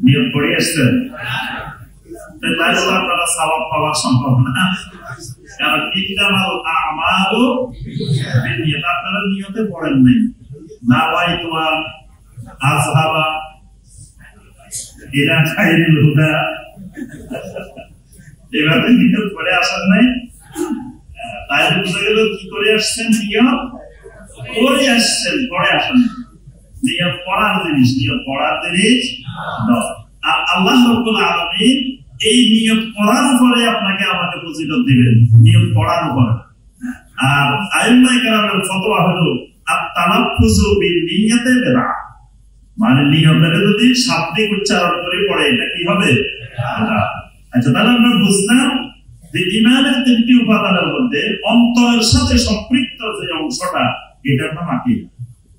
নিয়োগ করে আসছেন, তাহলে আপনারা সওয়াব পাওয়া সম্ভব না। কারণ ইন্নামাল আমালু বিনিয়াত, আপনারা নিয়তে পড়েন নাই। নাওয়াইতু আযহাবা ইলা খায়রিল হুদা, এভাবে নিয়ত করে আসেন নাই। তাহলে বুঝা গেল কি করে আসছেন? নিয়ত করে আসছেন, পড়ে আসেন। নিয়ত পড়ার জিনিস, নিয়ত পড়ার জিনিস নয়। আর আল্লাহ রাব্বুল আলামিন এই নিয়ত পড়ার উপরে আপনাকে আমাকে ফজিলত দিবেন, নিয়ত পড়ার উপরে। আর আইম্মায়ে কেরামের ফতোয়া হলো আত-তালাফফুযু বিন-নিয়্যাতি বিদআহ, মানে নিয়তের যদি শাব্দিক উচ্চারণ করে পড়ে এটা কি হবে? আচ্ছা, তাহলে আমরা বুঝলাম যে ঈমানের 3টি উপাদানের মধ্যে অন্তরের সাথে সম্পৃক্ত যে অংশটা, এটার নাম আকীদা।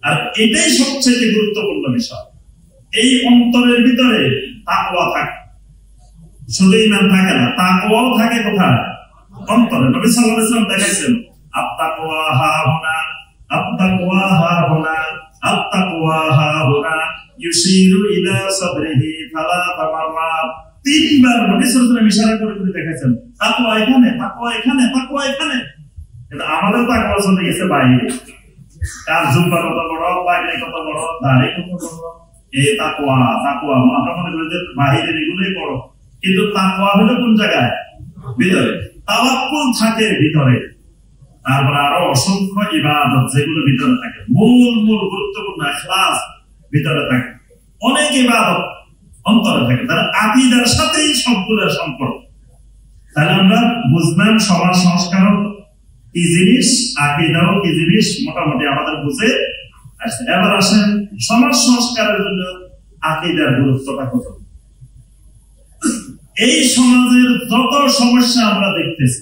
আর এটাই সবচেয়ে গুরুত্বপূর্ণ বিষয়। এই অন্তরের ভিতরে তাকওয়া থাকে, শুধু ঈমান থাকে না, তাকওয়াও থাকে। কোথায়? অন্তরে। নবী সাল্লাল্লাহু আলাইহি ওয়াসাল্লাম দেখাইছেন, আত-তাকওয়া হাহুনা, আত-তাকওয়া হাহুনা, আত-তাকওয়া হাহুনা, ইউশিরু ইলা সাদরিহি সালাসা মাররাত। 3 বার নবী সাল্লাল্লাহু আলাইহি ওয়াসাল্লাম ইশারা করে করে দেখাইছেন, তাকওয়া এখানে, তাকওয়া এখানে, তাকওয়া এখানে। কিন্তু আমাদের তাকওয়া চলে গেছে বাইরে। তার জুব্বা কত বড়, পায়জামা কত বড়, দাড়ি কত বড়, এই তাকওয়া। তাকওয়া আমরা মনে করি যে বাহিরের এগুলোই বড়, কিন্তু তাকওয়া হলো কোন জায়গায়? ভিতরে। তাওয়াক্কুল থাকে ভিতরে। তারপরে আরো অসংখ্য ইবাদত যেগুলো ভিতরে থাকে, মূল গুরুত্বপূর্ণ ইখলাস ভিতরে থাকে, অনেক ইবাদত অন্তরে থাকে। তার আকীদার সাথেই সবগুলোর সম্পর্ক। তাহলে আমরা বুঝলাম সমাজ সংস্কার কি জিনিস, আকীদাও কি জিনিস, মোটামুটি আমাদের বুঝে আসছে। এবার আসেন সমাজ সংস্কারের জন্য আকীদার গুরুত্বটা কত। এই সমাজের যত সমস্যা আমরা দেখতেছি,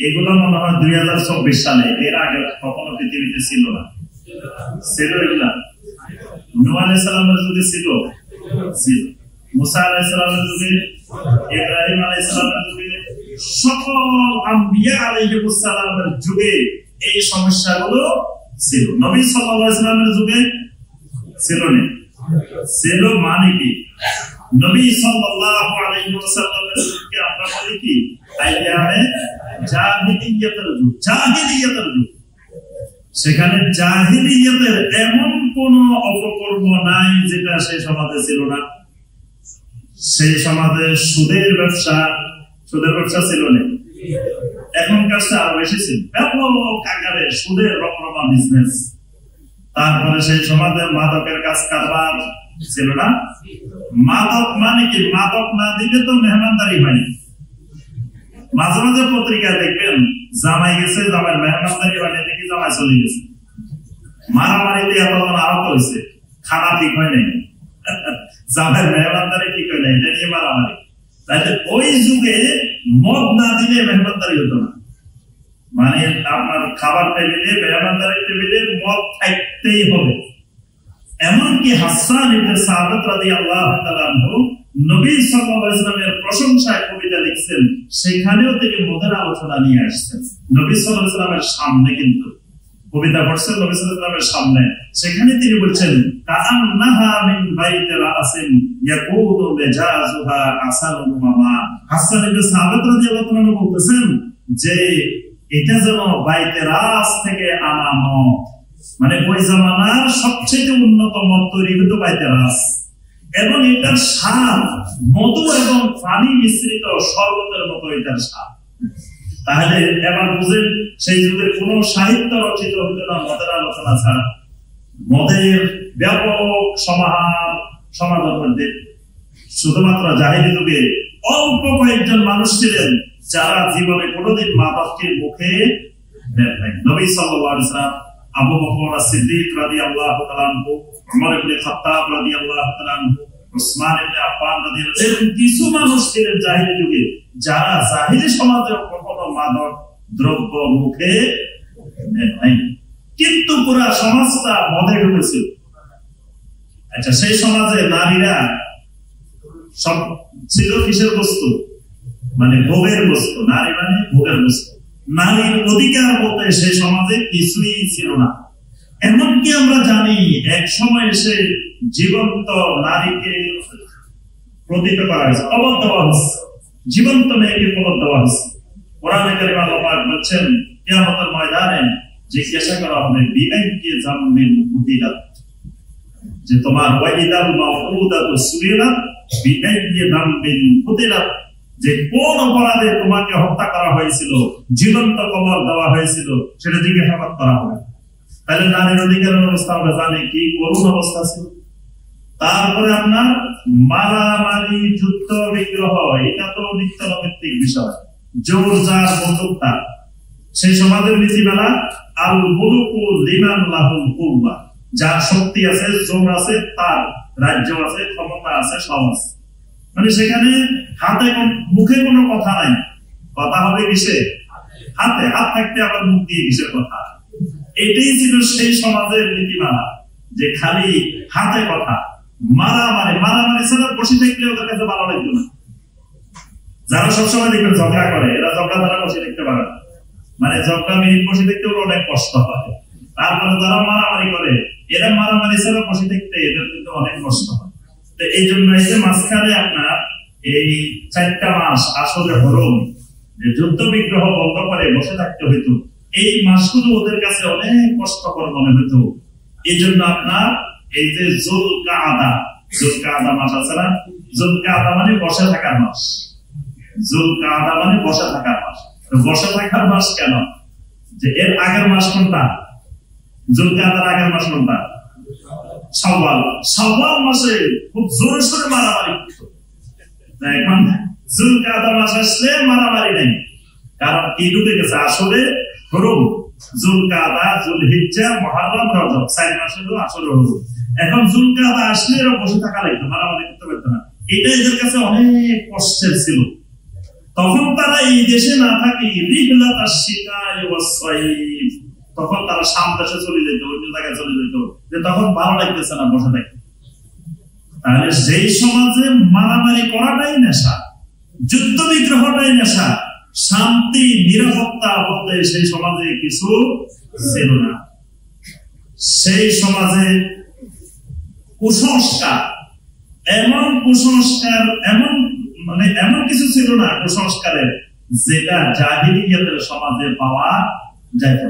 এগুলো মনে হয় 2024 সালে, এর আগে কখনো পৃথিবীতে ছিল না। ছিল এগুলা নূহ আলাইহিস সালামের যুগে ছিল, মুসা আলাইহিস সালামের যুগে, ইব্রাহিম আলাইহিস সালামের যুগে, সকল আম্বিয়া আলাইহিস সালামের যুগে এই সমস্যাগুলো ছিল। নবী সাল্লাল্লাহু আলাইহি ওয়াসাল্লামের যুগে ছিল না। ছিল মানে কি? নবী সাল্লাল্লাহু আলাইহি ওয়াসাল্লামের যুগকে আমরা বলি কি? আইয়ামে জাহিলিয়াতের যুগ, জাহিলিয়াতের যুগ। সেখানে জাহিলিয়াতের এমন কোন অপকর্ম নাই যেটা সেই সমাজে ছিল না। সেই সমাজে সুদের ব্যবসা ছিল না। এখনকার আরো বেশি ছিল, ব্যাপক আকারে সুদের রকরমা বিজনেস। তারপরে সেই সমাজে মাদকের কাজ কারবার ছিল না। মাদক মানে কি? মাদক না দিলে তো মেহমানদারি হয়নি। মাঝে মাঝে পত্রিকায় দেখবেন জামাই গেছে, জামাই মেহমানদারি হয়নি, দেখি জামাই চলে গেছে। মারামারিতে এতজন আহত হয়েছে, খানা ঠিক হয় নাই, জামাই মেহমানদারি ঠিক হয় নাই, এটা নিয়ে মারামারি। তাইলে ওই যুগে মদ না দিলে মেহমানদারি হতো না। মানে আপনার খাবার টেবিলে, মেহমানদারি টেবিলে মদ থাকতেই হবে। এমনকি হাসান ইবনে সাবিত রাদিয়াল্লাহু তাআলা আনহু নবী সাল্লাল্লাহু আলাইহি ওয়াসাল্লামের প্রশংসায় কবিতা লিখছেন, সেখানেও তিনি মদের আলোচনা নিয়ে আসছেন। নবী সাল্লাল্লাহু আলাইহি ওয়াসাল্লামের সামনে কিন্তু কবিতা পড়ছেন, নবী সাল্লাল্লাহু আলাইহি ওয়াসাল্লামের সামনে। সেখানে তিনি বলছেন, কাআন্নাহা মিন বাইতি রাসিন ইয়াকুদু বিজাজুহা আসালু মামা। হাসান ইবনে সাবিত রাদিয়াল্লাহু তাআলা বলতেছেন যে এটা যেন বাইতে রাস থেকে আনা মদ, মানে ওই জামানার সবচেয়ে উন্নত মদ তৈরি হতো বাইতে রাস, এবং এটার স্বাদ মধু এবং পানি মিশ্রিত শরবতের মতো এটার স্বাদ। তাহলে এবার বুঝেন সেই যুগের কোন সাহিত্য রচিত হতো না মদের আলোচনা ছাড়া। মদের ব্যাপক সমাজের মধ্যে শুধুমাত্র জাহিলি যুগে অল্প কয়েকজন মানুষ ছিলেন যারা জীবনে কোনোদিন মাদককে মুখে দেন নাই। নবী সাল্লাল্লাহু আলাইহি ওয়াসাল্লাম, আবু বকর সিদ্দিক রাদিয়াল্লাহু তাআলা আনহু, উমর ইবনে খাত্তাব রাদিয়াল্লাহু তাআলা আনহু, উসমান ইবনে আফফান রাদিয়াল্লাহু তাআলা আনহু, কিছু মানুষ ছিলেন জাহিলি যুগে যারা জাহিলি সমাজে কখনো মাদক দ্রব্য মুখে দেন নাই, কিন্তু পুরা সমাজটা মদে ডুবেছিল। আচ্ছা, সেই সমাজে নারীরা সব ছিল কিসের বস্তু? মানে ভোগের বস্তু। নারী মানে ভোগের বস্তু। নারীর অধিকার বলতে সেই সমাজে কিছুই ছিল না। এমনকি আমরা জানি এক সময় এসে জীবন্ত নারীকে প্রতিত করা হয়েছে, কবর দেওয়া হয়েছে, জীবন্ত মেয়েকে কবর দেওয়া হয়েছে। কোরআনে কারীমে আল্লাহ পাক বলছেন, কিয়ামতের ময়দানে জিজ্ঞাসা করা হবে বিআইয়ি যামবিন কুতিলাত, যে তোমার ওয়াইদাল মাউউদাতু সুইলাত বিআইয়ি যামবিন কুতিলাত, যে কোন অপরাধে তোমাকে হত্যা করা হয়েছিল, জীবন্ত কবর দেওয়া হয়েছিল, সেটা জিজ্ঞাসাবাদ করা হবে। তাহলে নারীর অধিকারের অবস্থা আমরা জানি কি করুণ অবস্থা ছিল। তারপরে আপনার মারামারি, যুদ্ধ বিগ্রহ, এটা তো নিত্য নৈমিত্তিক বিষয়। জোর যার বন্ধুত্বা, সেই সমাজের নীতিমালা আল মুলুকু লিমান লাহুল কুওয়া, যার শক্তি আছে, জোর আছে, তার রাজ্য আছে, ক্ষমতা আছে, সব আছে। মানে সেখানে হাতে মুখে কোনো কথা নাই, কথা হবে কিসে? হাতে। হাত থাকতে আবার মুখ দিয়ে কিসের কথা? এটাই ছিল সেই সমাজের নীতিমালা, যে খালি হাতে কথা। মারামারি ছাড়া বসে থাকলে ওদের কাছে ভালো লাগতো না। যারা সবসময় দেখবেন ঝগড়া করে, এরা ঝগড়া দ্বারা বসে দেখতে পারে না, মানে ঝগড়া মিনিট বসে দেখতে ওরা অনেক কষ্ট হয়। তারপরে যারা মারামারি করে, এরা মারামারি ছাড়া বসে দেখতে এদের কিন্তু অনেক কষ্ট হয়। তো এই জন্য এই যে মাঝখানে আপনার এই 4টা মাস আসলে হরম, যে যুদ্ধ বিগ্রহ বন্ধ করে বসে থাকতে হইতো, এই মাসগুলো ওদের কাছে অনেক কষ্টকর মনে হইতো। এই জন্য আপনার এই যে জুলকাআদা মাস আছে না, জুলকাআদা মানে বসে থাকার মাস। জুলকাআদা মানে বসে থাকার মাস। বসে থাকার মাস কেন? যে এর আগের মাস কোনটা? জুলকাআদার আগের মাস কোনটা? শাওয়াল। শাওয়াল মাসে খুব জোরে সোরে মারামারি করতো। এখন জুলকাআদা মাস আসলে মারামারি নেই, কারণ কি ঢুকে গেছে আসলে হরম। জুলকাআদা, জুলহিজ্জা, মুহররম, রজব 4 মাস হলো আসলে হরম। এখন জুলকাআদা আসলে এরা বসে থাকা লাগতো, মারামারি করতে পারতো না। এটা এদের কাছে অনেক কষ্টের ছিল। তখন তারা এই দেশে না থাকি রিহলাতাশ শিতা'i ওয়াস সাইফ, তখন তারা সামদেশে চলে যেত, অন্য জায়গায় চলে যেত, যে তখন ভালো লাগতেছে না বসে থাকতে। তাহলে যেই সমাজে মারামারি করাটাই নেশা, যুদ্ধ বিগ্রহটাই নেশা, শান্তি নিরাপত্তা বলতে সেই সমাজে কিছু ছিল না। সেই সমাজে কুসংস্কার, এমন কুসংস্কার, এমন কিছু ছিল না কুসংস্কারের যেটা জাহিলিয়াতের সমাজে পাওয়া যায় না।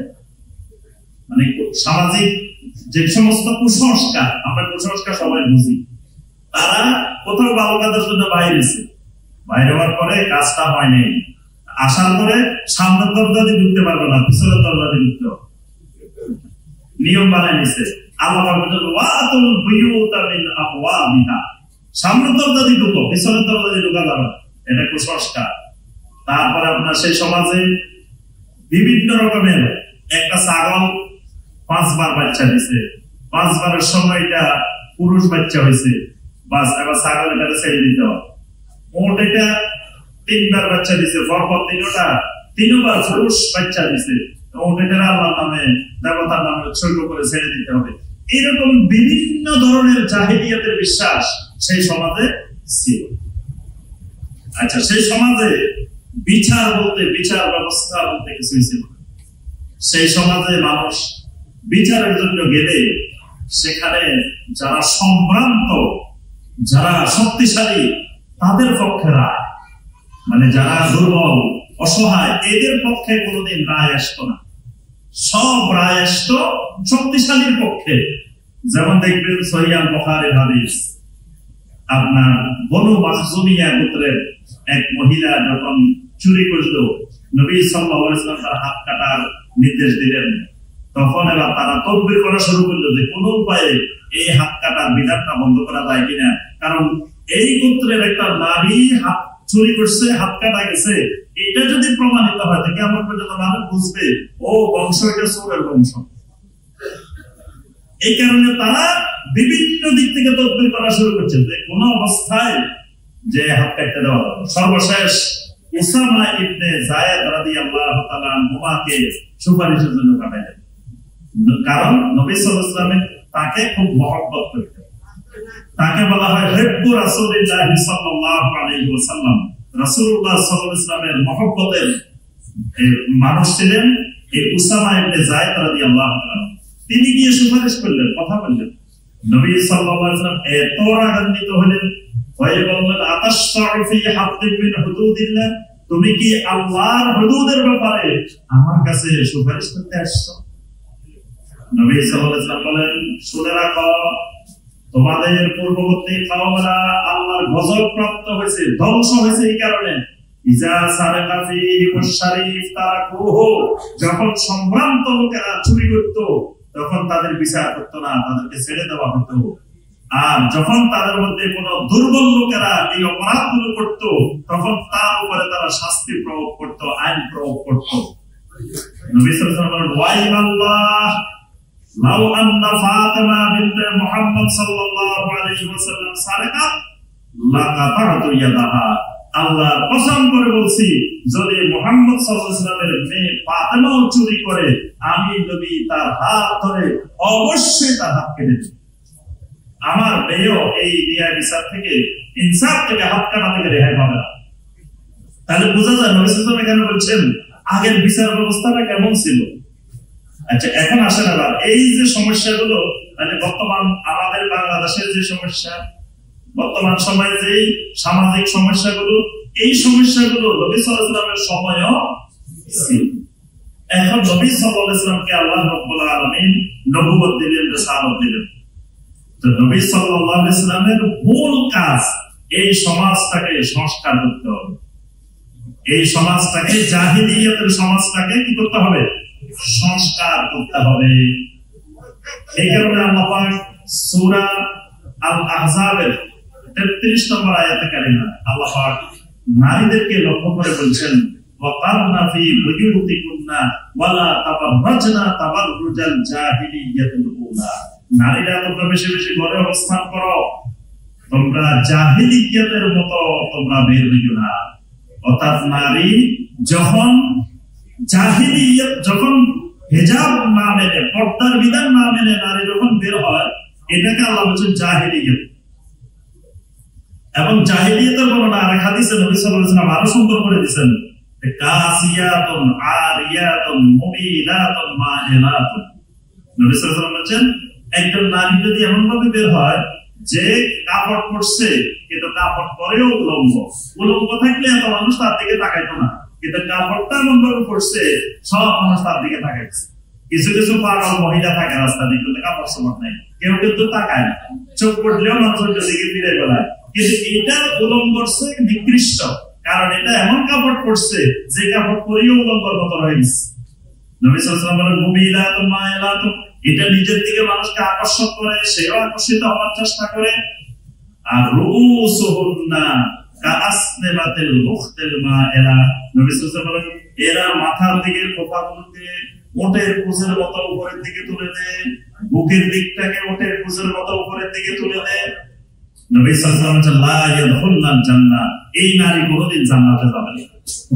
মানে সামাজিক যে সমস্ত কুসংস্কার, আমরা কুসংস্কার সবাই বুঝি, তারা কোথাও ভালো কাজের জন্য বাইরেছে, বাইরে হওয়ার পরে কাজটা হয় নাই, আসার পরে সামনের দরজা দিয়ে ঢুকতে পারবে না, পিছনের দরজা দিয়ে ঢুকতে হবে, নিয়ম বানায় নিছে। সামনের দরজা দিয়ে ঢুকো, পিছনের দরজা দিয়ে ঢুকা যাবে, এটা কুসংস্কার। তারপরে আপনার সেই সমাজে বিভিন্ন রকমের, একটা ছাগল 5 বার বাচ্চা দিছে, 5 বারের সময় এটা পুরুষ বাচ্চা হয়েছে, বাস এবার ছাগল এটাকে ছেড়ে দিতে হবে। ওট এটা 3 বার বাচ্চা দিছে, পরপর 3বার পুরুষ বাচ্চা দিছে, ওট এটা আল্লাহর নামে, দেবতার নামে উৎসর্গ করে ছেড়ে দিতে হবে। এরকম বিভিন্ন ধরনের জাহিলিয়াতের বিশ্বাস সেই সমাজে ছিল। আচ্ছা, সেই সমাজে বিচার ব্যবস্থা বলতে কিছুই ছিল। সেই সমাজে মানুষ বিচারের জন্য গেলে সেখানে যারা সম্ভ্রান্ত, যারা শক্তিশালী, তাদের পক্ষে রায়, মানে যারা দুর্বল অসহায়, এদের পক্ষে কোনোদিন রায় আসতো না। সব রায় আসতো শক্তিশালীর পক্ষে। যেমন দেখবেন সহিহ বুখারীর হাদিস, আপনার বনু মাখজুমিয়া গোত্রের এক মহিলা যখন চুরি করল, নবী সাল্লাল্লাহু আলাইহি ওয়াসাল্লাম তার হাত কাটার নির্দেশ দিলেন। তখন এবার তারা তদবির করা শুরু করলো যে কোন উপায়ে এই হাত কাটার বিধানটা বন্ধ করা যায় কিনা, কারণ এই গোত্রের একটা নারী হাত চুরি করছে, হাত কাটা গেছে, এটা যদি প্রমাণিত হয় তাহলে আমার পর্যন্ত মানুষ বুঝবে ও বংশ এটা চোরের বংশ। এই কারণে তারা বিভিন্ন দিক থেকে তদবির করা শুরু করছে যে কোন অবস্থায় যে হাত কাটতে দেওয়া হবে। সর্বশেষ উসামা ইবনে যায়েদ রাদিয়াল্লাহু তাআলা আনহুকে সুপারিশের জন্য পাঠাইলেন, কারণ নবী সাল্লাল্লাহু আলাইহি ওয়াসাল্লাম তাকে খুব মহব্বত করতেন। তাকে বলা হয় হিব্বু রাসূলিল্লাহ সাল্লাল্লাহু আলাইহি ওয়াসাল্লাম। রাসূলুল্লাহ সাল্লাল্লাহু আলাইহি ওয়াসাল্লামের মহব্বতের মানুষ ছিলেন এই উসামা ইবনে যায়েদ রাদিয়াল্লাহু তাআলা। তিনি গিয়ে সুপারিশ করলেন, কথা বললেন। নবী সাল্লাল্লাহু আলাইহি ওয়াসাল্লাম এত রাগান্বিত হলেন, হয়ে বললেন, আতাশফাউ ফি হাদ্দিন মিন হুদুদিল্লাহ, তুমি কি আল্লাহর হুদুদের ব্যাপারে আমার কাছে সুপারিশ করতে আসছো? নবী সাল্লাল্লাহু আলাইহি ওয়াসাল্লাম বলেন, শুনে রাখো, তোমাদের পূর্ববর্তী কওমরা আল্লাহর গজব প্রাপ্ত হয়েছে, ধ্বংস হয়েছে এই কারণে। ইজা সারাকা ফীহিমুশ শারীফ তারাকুহু, যখন সম্ভ্রান্ত লোকেরা চুরি করত তখন তাদের বিচার করতো না, তাদেরকে ছেড়ে দেওয়া হতো। আর যখন তাদের মধ্যে কোন দুর্বল লোকেরা এই অপরাধগুলো করত তখন তার উপরে তারা শাস্তি প্রয়োগ করত, আইন প্রয়োগ করত। নবী সাল্লাল্লাহু আলাইহি ওয়াসাল্লাম বলেন, ওয়াইল্লাহ লাউ আন্না ফাতিমা বিনতে মুহাম্মদ সাল্লাল্লাহু আলাইহি ওয়াসাল্লাম সারাকাত লাকাতাতু ইয়াদাহা, আল্লাহর কসম করে বলছি, যদি মুহাম্মদ সাল্লাল্লাহু আলাইহি ওয়াসাল্লামের মেয়ে ফাতিমাও চুরি করে, আমি নবী তার হাত ধরে অবশ্যই তার হাত কেটে দেব। আমার মেয়েও এই ন্যায় বিচার থেকে, ইনসাফ থেকে, হাত কাটা থেকে রেহাই পাবে না। তাহলে বোঝা যায় নবী সাল্লাল্লাহু আলাইহি ওয়াসাল্লাম এখানে বলছেন আগের বিচার ব্যবস্থাটা কেমন ছিল। আচ্ছা, এখন আসেন আবার এই যে সমস্যাগুলো, মানে বর্তমান আমাদের বাংলাদেশের যে সমস্যা, বর্তমান সময়ে যে সামাজিক সমস্যাগুলো, এই সমস্যাগুলো নবী সাল্লাল্লাহু আলাইহি ওয়াসাল্লামের সময়ও ছিল। এখন নবী সাল্লাল্লাহু আলাইহি ওয়াসাল্লামকে আল্লাহ রাব্বুল আলামিন নবুয়ত দিলেন, রিসালাত দিলেন। তো নবী সাল্লাল্লাহু আলাইহি ওয়াসাল্লামের মূল কাজ এই সমাজটাকে সংস্কার করতে হবে। এই সমাজটাকে, জাহিলিয়াতের সমাজটাকে কি করতে হবে? সংস্কার করতে হবে। এই কারণে আল্লাহ পাক সূরা আল আহজাবের 33 নম্বর আয়াতে কারিমা আল্লাহ পাক নারীদেরকে লক্ষ্য করে বলছেন, ওয়াকারনা ফি বুয়ুতিকুন্না ওয়ালা তাবাররাজনা তাবাররুজাল জাহিলিয়াতিল উলা, নারীরা তোমরা বেশি বেশি ঘরে অবস্থান করো, তোমরা জাহিলিয়াতের মতো তোমরা বের হইও না। অর্থাৎ নারী যখন জাহিলিয়াত, যখন হিজাব না মেনে, পর্দার বিধান না মেনে নারী যখন বের হয়, এটাকে আল্লাহ বলছেন জাহিলিয়ত। এবং জাহিলিয়তের বর্ণনা আরেক হাদিসে নবী সাল্লাল্লাহু আলাইহি ওয়াসাল্লাম আরো সুন্দর করে দিয়েছেন, কাসিয়াতুন আরিয়াতুন মুমিলাতুন মাইলাতুন। নবী সাল্লাল্লাহু আলাইহি ওয়াসাল্লাম বলেন, একজন নারী যদি এমন ভাবে বের হয় যে কাপড় পরছে কিন্তু কাপড় পরেও উলঙ্গ, উলঙ্গ থাকলে এত মানুষ তার দিকে তাকাইতো না, কিন্তু কাপড়টা এমন ভাবে পরছে সব মানুষ তার দিকে তাকাইছে। কিছু কিছু পাগল মহিলা থাকে রাস্তা দিয়ে, কিন্তু কাপড় সাপড় নাই, কেউ কিন্তু তাকায় না, চোখ পড়লেও মানুষের দিকে ফিরে বেড়ায়। কিন্তু এটা উলঙ্গ করছে নিকৃষ্ট, কারণ এটা এমন কাপড় পরছে যে কাপড় পরেও উলঙ্গর মতো হয়ে গেছে। নবী সাল্লাল্লাহু আলাইহি ওয়াসাল্লাম বলেন, মুমিলাতুন মাইলাতুন, এটা নিজের দিকে মানুষকে আকর্ষণ করে, সেও আকর্ষিত হওয়ার চেষ্টা করে। আর রুসুহুন্না কাআসনিবাতিল বুখতিল মাইলা, নবী সাল্লাল্লাহু আলাইহি ওয়াসাল্লাম বলেন, এরা মাথার দিকে খোপাগুলোকে ওটের কুঁজের মতো উপরের দিকে তুলে দেয়, বুকের দিকটাকে ওটের কুঁজের মতো উপরের দিকে তুলে দেয়। নবী সাল্লাল্লাহু আলাইহি ওয়াসাল্লাম লা ইয়াদখুলুল জান্নাহ, এই নারী কোনদিন জান্নাতে যাবে না।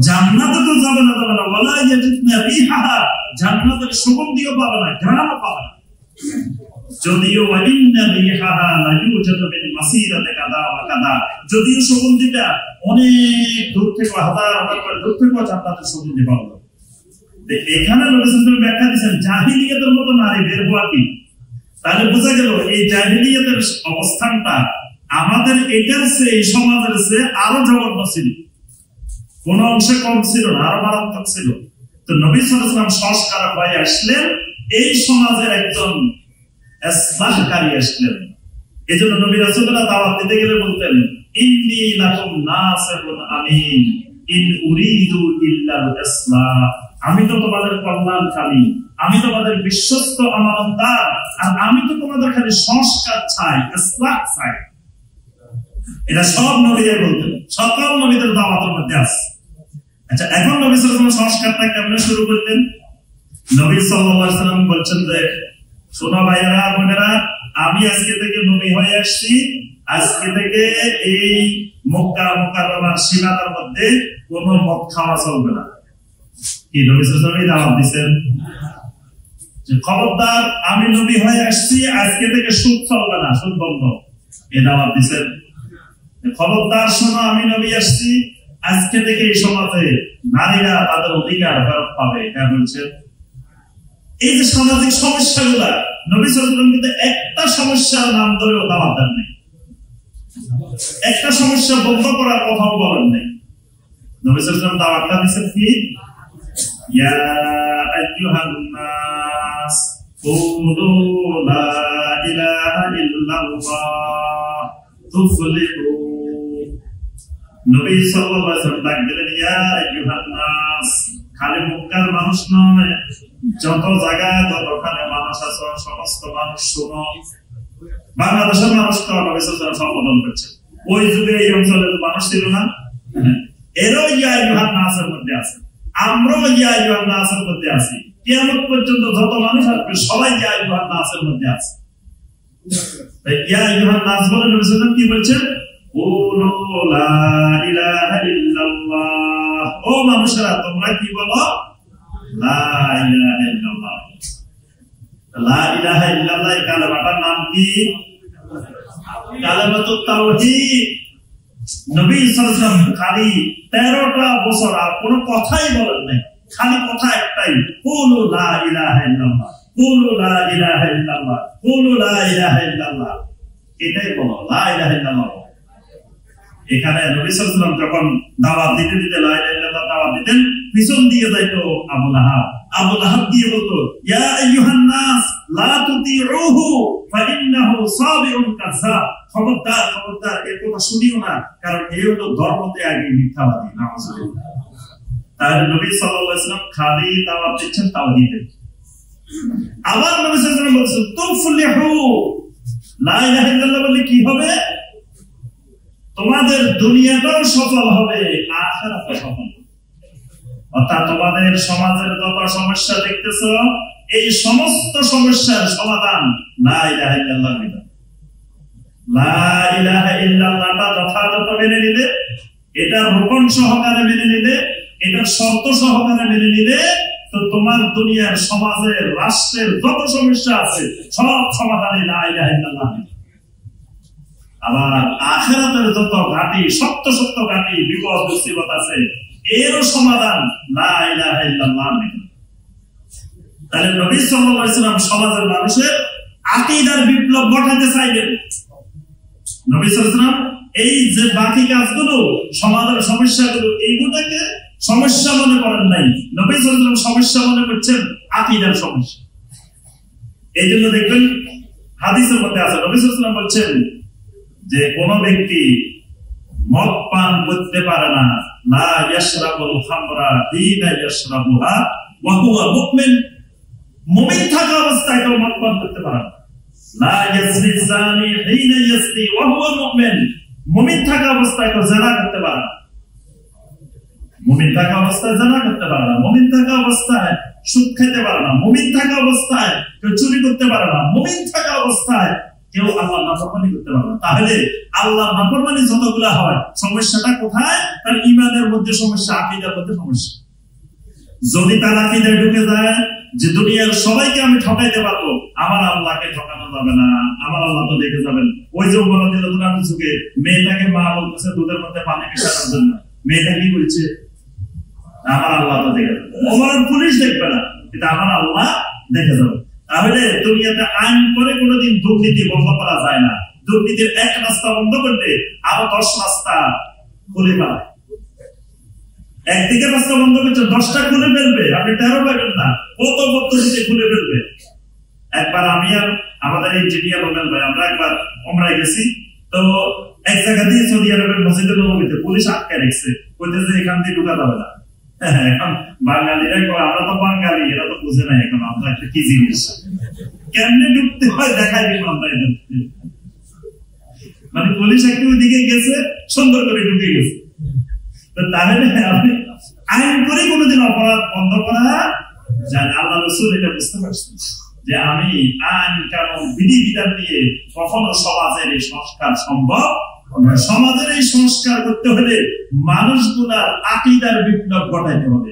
জান্নাতে তো যাবে না, যাবে না, ওয়ালা ইয়াজিদনা রিহাহা, জান্নাতের সুগন্ধিও পাবে না, ঘ্রাণও পাবে না। যদিও ওয়ালিন্না রিহাহা লা ইউজাদু মিন মাসিরাতি কাদা ওয়া কাদা, যদিও সুগন্ধিটা অনেক দূর থেকে, হাজার হাজার করে দূর থেকে জান্নাতের সুগন্ধি পাবে। এখানে নবী সাল্লাল্লাহু আলাইহি ওয়াসাল্লাম ব্যাখ্যা দিয়েছেন জাহিলিয়াতের মতো নারী বের হওয়া কি। তাহলে বোঝা গেল এই জাহিলিয়াতের অবস্থানটা আমাদের এটার চেয়ে, এই সমাজের চেয়ে আরো জঘন্য ছিল, কোন অংশে কম ছিল না, আরো মারাত্মক ছিল। তো নবী সাল্লাল্লাহু আলাইহি ওয়াসাল্লাম সংস্কার হয়ে আসলেন, এই সমাজের একজন ইসলাহকারী আসলেন। এই জন্য নবী রাসূলুল্লাহ দাওয়াত দিতে গেলে বলতেন, ইন্নী লাকুম নাসিহুন আমিন ইন উরিদু ইল্লাল ইসলাহ, আমি তো তোমাদের কল্যাণকামী, আমি তোমাদের বিশ্বস্ত আমানতদার, আর আমি তো তোমাদের খালি সংস্কার চাই, ইসলাহ চাই। এটা সব নবীরাই বলতেন, সকল নবীদের দাওয়াতের মধ্যে আছে। আচ্ছা, এখন নবী সাল্লাল্লাহু আলাইহি ওয়াসাল্লাম সংস্কারটা কেমনে শুরু করতেন? নবী সাল্লাল্লাহু আলাইহি ওয়াসাল্লাম বলছেন যে, শোনো ভাইয়েরা বোনেরা, আমি আজকে থেকে নবী হয়ে আসছি, আজকে থেকে এই মক্কা মুকাররমার সীমানার মধ্যে কোনো মদ খাওয়া চলবে না। কি নবী সাল্লাল্লাহু আলাইহি ওয়াসাল্লাম দাওয়াত দিয়েছেন যে খবরদার, আমি নবী হয়ে আসছি, আজকে থেকে সুদ চলবে না, সুদ বন্ধ, এই দাওয়াত দিয়েছেন। খবরদার শোনো, আমি নবী আসছি, আজকে থেকে এই সমাজে নারীরা তাদের অধিকার ফেরত পাবে, এটা বলছেন। এই যে সামাজিক সমস্যাগুলা, নবী সাল্লাল্লাহু আলাইহি ওয়াসাল্লাম কিন্তু একটা সমস্যার নাম ধরেও দাওয়াত দেন নাই, একটা সমস্যা বন্ধ করার কথাও বলেন নাই। নবী সাল্লাল্লাহু আলাইহি ওয়াসাল্লাম দাওয়াতটা দিয়েছেন কি, ইয়া আইয়ুহান নাস কুলু লা ইলাহা ইল্লাল্লাহ তুফলিহু। নবী সাল্লাল্লাহু আলাইহি ওয়াসাল্লাম ডাক দিলেন, ইয়া আইয়ুহান নাস, খালি মক্কার মানুষ নয়, যত জায়গায় যতখানে মানুষ আছে সমস্ত মানুষ শোনো। বাংলাদেশের মানুষকে নবী সাল্লাল্লাহু আলাইহি ওয়াসাল্লাম সম্বোধন করছে, ওই যুগে এই অঞ্চলে মানুষ ছিল না, এরও ইয়া আইয়ুহান নাসের মধ্যে আছে, আমরাও ইয়া আইয়ুহান নাসের মধ্যে আছি। কিয়ামত পর্যন্ত যত মানুষ আসবে সবাই ইয়া আইয়ুহান নাসের মধ্যে আছে। ইয়া আইয়ুহান নাস বলে নবী সাল্লাল্লাহু আলাইহি ওয়াসাল্লাম কি বলছেন, কুলু লা ইলাহা ইল্লাল্লাহ, ও মানুষেরা তোমরা কি বলো, লা ইলাহা ইল্লাল্লাহ। লা ইলাহা ইল্লাল্লাহ এই কালেমাটার নাম কি, কালেমাতুত তাওহীদ। নবী সাল্লাল্লাহু আলাইহি ওয়াসাল্লাম খালি 13টা বছর আর কোনো কথাই বলেন নাই, খালি কথা একটাই, কুলু লা ইলাহা ইল্লাল্লাহ, কুলু লা ইলাহা ইল্লাল্লাহ, কুলু লা ইলাহা ইল্লাল্লাহ, এটাই বলো, লা ইলাহা ইল্লাল্লাহ। এখানে নবী সাল্লাল্লাহু আলাইহি ওয়াসাল্লাম যখন দাওয়াত দিতে দিতে লা ইলাহা ইল্লাল্লাহ দাওয়াত দিতেন, পিছন দিয়ে যাইতো আবু লাহাব, আবু লাহাব দিয়ে বলতো, ইয়া আইয়ুহান নাস লা তুতিউহু ফাইন্নাহু সাবিউন কাযাব, খবরদার খবরদার, এর কথা শুনিও না, কারণ এই হলো ধর্ম ত্যাগী মিথ্যাবাদী। নাউযুবিল্লাহ। তাহলে নবী সাল্লাল্লাহু আলাইহি ওয়াসাল্লাম খালি দাওয়াত দিচ্ছেন তাওহীদের। আবার নবী সাল্লাল্লাহু আলাইহি ওয়াসাল্লাম বলছেন, তুফলিহু, লা ইলাহা ইল্লাল্লাহ বলে কি হবে, তোমাদের দুনিয়াটাও সফল হবে, আখিরাতও সফল হবে। অর্থাৎ তোমাদের সমাজের যত সমস্যা দেখতেছো, এই সমস্ত সমস্যার সমাধান লা ইলাহা ইল্লাল্লাহ। লা ইলাহা ইল্লাল্লাহটা যথাযথ মেনে নিলে, এটা রুকন সহকারে মেনে নিলে, এটা শর্ত সহকারে মেনে নিলে, তো তোমার দুনিয়ার সমাজের রাষ্ট্রের যত সমস্যা আছে সব সমাধানে লা ইলাহা ইল্লাল্লাহ। আবার আখিরাতের যত ঘাটি সত্য সত্য ঘাটি বিপদ মুসিবত আছে এরও সমাধান লা ইলাহা ইল্লাল্লাহ। তাহলে নবী সাল্লাল্লাহু আলাইহি ওয়াসাল্লাম সমাজের মানুষের আকীদার বিপ্লব ঘটাতে চাইলেন। নবী সাল্লাল্লাহু আলাইহি ওয়াসাল্লাম এই যে বাকি কাজগুলো সমাজের সমস্যাগুলো এইগুলোকে সমস্যা মনে করেন নাই, নবী সাল্লাল্লাহু আলাইহি ওয়াসাল্লাম সমস্যা মনে করছেন আকীদার সমস্যা। এই জন্য দেখবেন হাদিসের মধ্যে আছে নবী সাল্লাল্লাহু আলাইহি ওয়াসাল্লাম বলছেন যে কোন ব্যক্তি মদ পান করতে পারে না, লা ইয়াশরাবুল খামরা হিনা ইয়াশরাবুহা ওয়া হুয়া মুমিন, মুমিন থাকা অবস্থায় কেউ মদ পান করতে পারে না। লা ইয়াজনি যানি হিনা ইয়াজনি ওয়া হুয়া মুমিন, মুমিন থাকা অবস্থায় কেউ জিনা করতে পারে না। মুমিন থাকা অবস্থায় জিনা করতে পারে না, মুমিন থাকা অবস্থায় সুদ খেতে পারে না, মুমিন থাকা অবস্থায় কেউ চুরি করতে পারে না, মুমিন থাকা অবস্থায় কেউ আল্লাহর নাফরমানি করতে পারে না। তাহলে আল্লাহর নাফরমানি যতগুলা হয় সমস্যাটা কোথায়? তার ঈমানের মধ্যে সমস্যা, আকীদার মধ্যে সমস্যা। যদি তার আকীদায় ঢুকে যায় যে দুনিয়ার সবাইকে আমি ঠকাইতে পারবো, আমার আল্লাহকে ঠকানো যাবে না, আমার আল্লাহ তো দেখে যাবেন। ওই যে বলা দিল কোরআন যুগে মেয়েটাকে মা বলতেছে দুধের মধ্যে পানি মেশানোর জন্য, মেয়েটা কি বলছে? আমার আল্লাহ তো দেখে যাবে। ওমর পুলিশ দেখবে না, কিন্তু আমার আল্লাহ দেখে যাবে। তাহলে দুনিয়াতে আইন করে কোনোদিন দুর্নীতি বন্ধ করা যায় না। দুর্নীতির এক রাস্তা বন্ধ করলে আরো 10 রাস্তা খুলে পাবে। একদিকে রাস্তা বন্ধ করছে 10টা খুলে ফেলবে, আপনি 13 পাবেন না, কত পদ্ধতিতে খুলে ফেলবে। একবার আমি আর আমাদের ইঞ্জিনিয়ার রোবেল ভাই আমরা একবার ওমরায় গেছি, তো এক জায়গা দিয়ে সৌদি আরবের মসজিদে নববীতে পুলিশ আটকে রেখেছে, বলতেছে এখান দিয়ে ঢুকা যাবে না। এখন বাঙালিরা আমরা তো বাঙালি, এরা তো বুঝে নাই এখন আমরা একটা কি জিনিস কেমনে ঢুকতে হয় দেখাই দিব আমরা এদের। মানে পুলিশ একটু ওইদিকে গেছে, সুন্দর করে ঢুকে গেছে। তো তাহলে আপনি আইন করে কোনোদিন অপরাধ বন্ধ করা যায়? আল্লাহ রাসূল এটা বুঝতে পারছেন যে আমি আইন কানুন বিধিবিধান দিয়ে কখনো সমাজের এই সংস্কার সম্ভব। সমাজের এই সংস্কার করতে হলে মানুষগুলার আকীদার বিপ্লব ঘটাইতে হবে,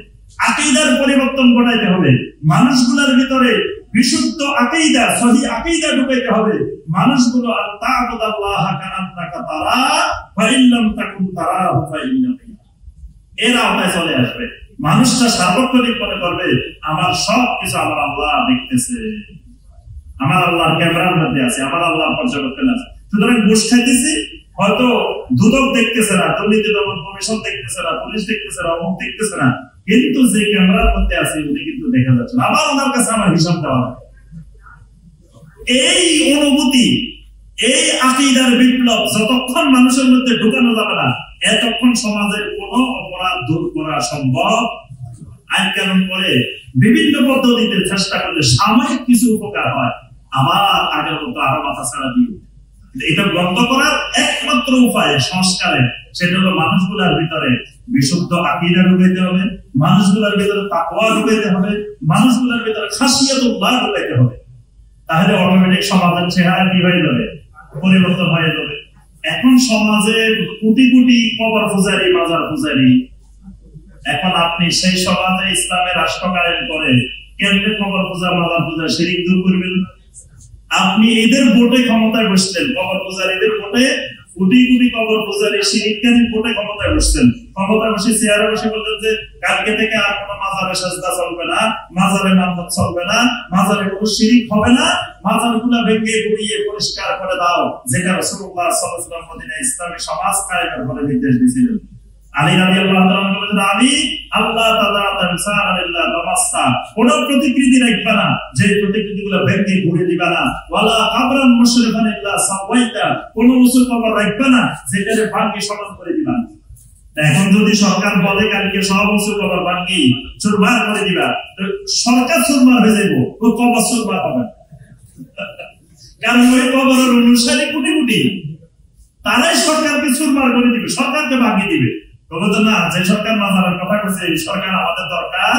আকীদার পরিবর্তন ঘটাইতে হবে, মানুষগুলার ভিতরে বিশুদ্ধ আকীদা, সহি আকীদা ঢুকাইতে হবে। মানুষগুলো আল্লাহ কাআন্নাকা তারা ফা ইল্লাম তাকুন তারাহু ফা ইন্নাহু এর আওতায় চলে আসবে। মানুষটা সার্বক্ষণিক মনে করবে আমার সব কিছু আমার আল্লাহ দেখতেছে, আমার আল্লাহ ক্যামেরার মধ্যে আছে, আমার আল্লাহ পর্যবেক্ষণ আছে। সুতরাং ঘুষ খাইতেছি, হয়তো দুদক দেখতেছে না, দুর্নীতি দমন কমিশন দেখতেছে না, পুলিশ দেখতেছে না, অমুক দেখতেছে না, কিন্তু যে ক্যামেরার মধ্যে আছে উনি কিন্তু দেখা যাচ্ছে না, আবার ওনার কাছে আমার হিসাব দেওয়া হবে। এই অনুভূতি, এই আকীদার বিপ্লব যতক্ষণ মানুষের মধ্যে ঢুকানো যাবে না, এতক্ষণ সমাজের কোন অপরাধ দূর করা সম্ভব। আইন কানুন করে বিভিন্ন পদ্ধতিতে চেষ্টা করলে সাময়িক কিছু উপকার হয়, আবার আগের মতো আরো মাথা ছাড়া দিয়ে। এটা বন্ধ করার একমাত্র উপায় সংস্কারে, সেটা হলো মানুষগুলার ভিতরে বিশুদ্ধ আকীদা ঢুকাইতে হবে, মানুষগুলার ভিতরে তাকওয়া ঢুকাইতে হবে, মানুষগুলার ভিতরে খাশিয়াতুল্লাহ ঢুকাইতে হবে। তাহলে অটোমেটিক সমাজের চেহারা কি হয়ে যাবে? পরিবর্তন হয়ে যাবে। এখন সমাজে কোটি কোটি কবর পূজারী, মাজার পূজারী। এখন আপনি সেই সমাজে ইসলামের রাষ্ট্র কায়েম করে কেন্দ্রে কবর পূজা, মাজার পূজা, শিরিক দূর করবেন? আপনি এদের ভোটে ক্ষমতায় বসলেন, কবর পূজারীদের ভোটে কোটি কোটি কবর পূজারী শিরিককারী ভোটে ক্ষমতায় বসছেন। ক্ষমতায় বসে চেয়ারে বসে বললেন যে কালকে থেকে আর কোনো মাজারে সাজদা চলবে না, মাজারে নামাজ চলবে না, মাজারে কোনো শিরিক হবে না, মাজারগুলো ভেঙে গুড়িয়ে পরিষ্কার করে দাও, যেটা রাসূলুল্লাহ সাল্লাল্লাহু আলাইহি ওয়াসাল্লাম মদিনায় ইসলামী সমাজ কায়েমের ফলে নির্দেশ দিয়েছিলেন। আলী রাদিয়াল্লাহু তাআলা বলেন, আলী আল্লাহ তাআলা তামসান আল্লাহ তামাসসা, কোন প্রতিকৃতি রাখবে না যে প্রতিকৃতিগুলো ভেঙে ঘুরে দিবা না, ওয়ালা কাবরান মুশরিফান ইল্লা সাওয়াইতা, কোন উঁচু কবর রাখবে না যেটারে ভাঙি সমান করে দিবা। এখন যদি সরকার বলে কালকে সব উঁচু কবর ভাঙি চুরমার করে দিবা, সরকার চুরমার হয়ে যাবো, ও কবর চুরমার হবে। কারণ ওই কবরের অনুসারী কোটি কোটি, তারাই সরকারকে চুরমার করে দিবে, সরকারকে ভাঙিয়ে দিবে। বলতো না, যে সরকার মাজারের কথা বলছে এই সরকার আমাদের দরকার,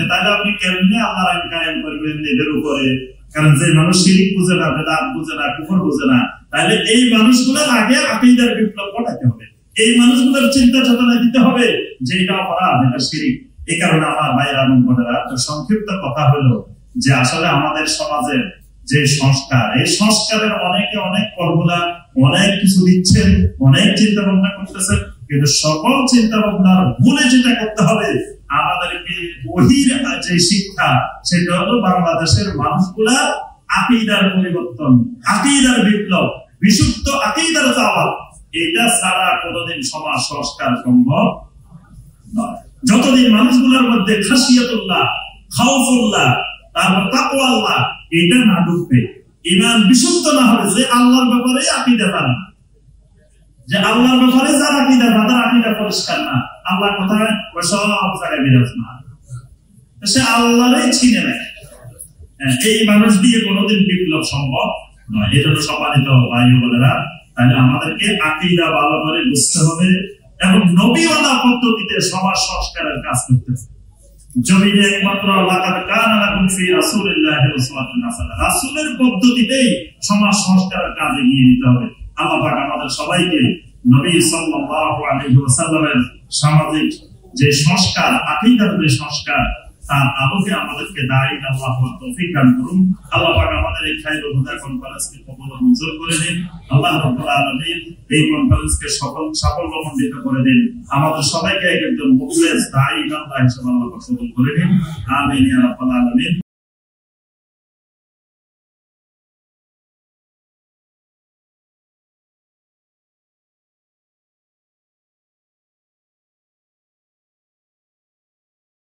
তাহলে আপনি কেমনে আল্লাহর আইন কায়েম করবেন এদের উপরে? কারণ যে মানুষ শিরিক বুঝে না, বেদাত বুঝে না, কুফর বুঝে না, তাহলে এই মানুষগুলোর আগে আকীদার বিপ্লব ঘটাতে হবে। এই মানুষগুলোর চিন্তা চেতনা দিতে হবে যে এটা অপরাধ, এটা শিরিক, এই কারণে আমার ভাইয়েরা এবং বোনেরা, তো সংক্ষিপ্ত কথা হলো যে আসলে আমাদের সমাজের যে সংস্কার, এই সংস্কারের অনেকে অনেক ফর্মুলা, অনেক কিছু দিচ্ছেন, অনেক চিন্তা ভাবনা করতেছেন, কিন্তু সকল চিন্তা ভাবনার মূলে যেটা করতে হবে আমাদেরকে ওহির যে শিক্ষা, সেটা হলো বাংলাদেশের মানুষগুলা আকীদার পরিবর্তন, আকীদার বিপ্লব, বিশুদ্ধ আকীদার দাওয়াত, এটা ছাড়া কোনোদিন সমাজ সংস্কার সম্ভব নয়। যতদিন মানুষগুলোর মধ্যে খাশিয়াতুল্লাহ, খাউফুল্লাহ, তারপর তাকওয়াল্লাহ এটা না ঢুকবে, ঈমান বিশুদ্ধ না হবে, যে আল্লাহর ব্যাপারে আকীদা জানে না, যে আল্লাহর ব্যাপারে যার আকীদা, তাদের আকীদা পরিষ্কার না, আল্লাহ কোথায় সব জায়গায় বিরাজমান, সে আল্লাহরই চিনে নেয়, এই মানুষ দিয়ে কোনোদিন বিপ্লব সম্ভব নয়। এটা তো সম্মানিত ভাই বোনেরা, তাহলে আমাদেরকে আকীদা ভালো করে বুঝতে হবে এবং নবীওয়ালা পদ্ধতিতে সমাজ সংস্কারের কাজ করতে হবে। জমিনে একমাত্র লাকাদ কানা লাকুম ফি রাসূলিল্লাহি উসওয়াতুন হাসানাহ, রাসূলের পদ্ধতিতেই সমাজ সংস্কারের কাজে এগিয়ে নিতে হবে। আল্লাহ পাক আমাদের সবাইকে নবী সাল্লাল্লাহু আলাইহি ওয়াসাল্লামের সামাজিক যে সংস্কার, আকীদার যে সংস্কার, তার আলোকে আমাদেরকে দায়ী আল্লাহ তৌফিক দান করুন। আল্লাহ পাক আমাদের এই খায়রুল হুদা কনফারেন্সকে কবুল ও মঞ্জুর করে দিন। আল্লাহ রাব্বুল আলামিন এই কনফারেন্সকে সাফল্যমণ্ডিত করে দিন। আমাদের সবাইকে একজন মুখলেস দায়ী আল্লাহ হিসেবে আল্লাহ পাক কবুল করে দিন। আমিন ইয়া রাব্বাল আলামিন।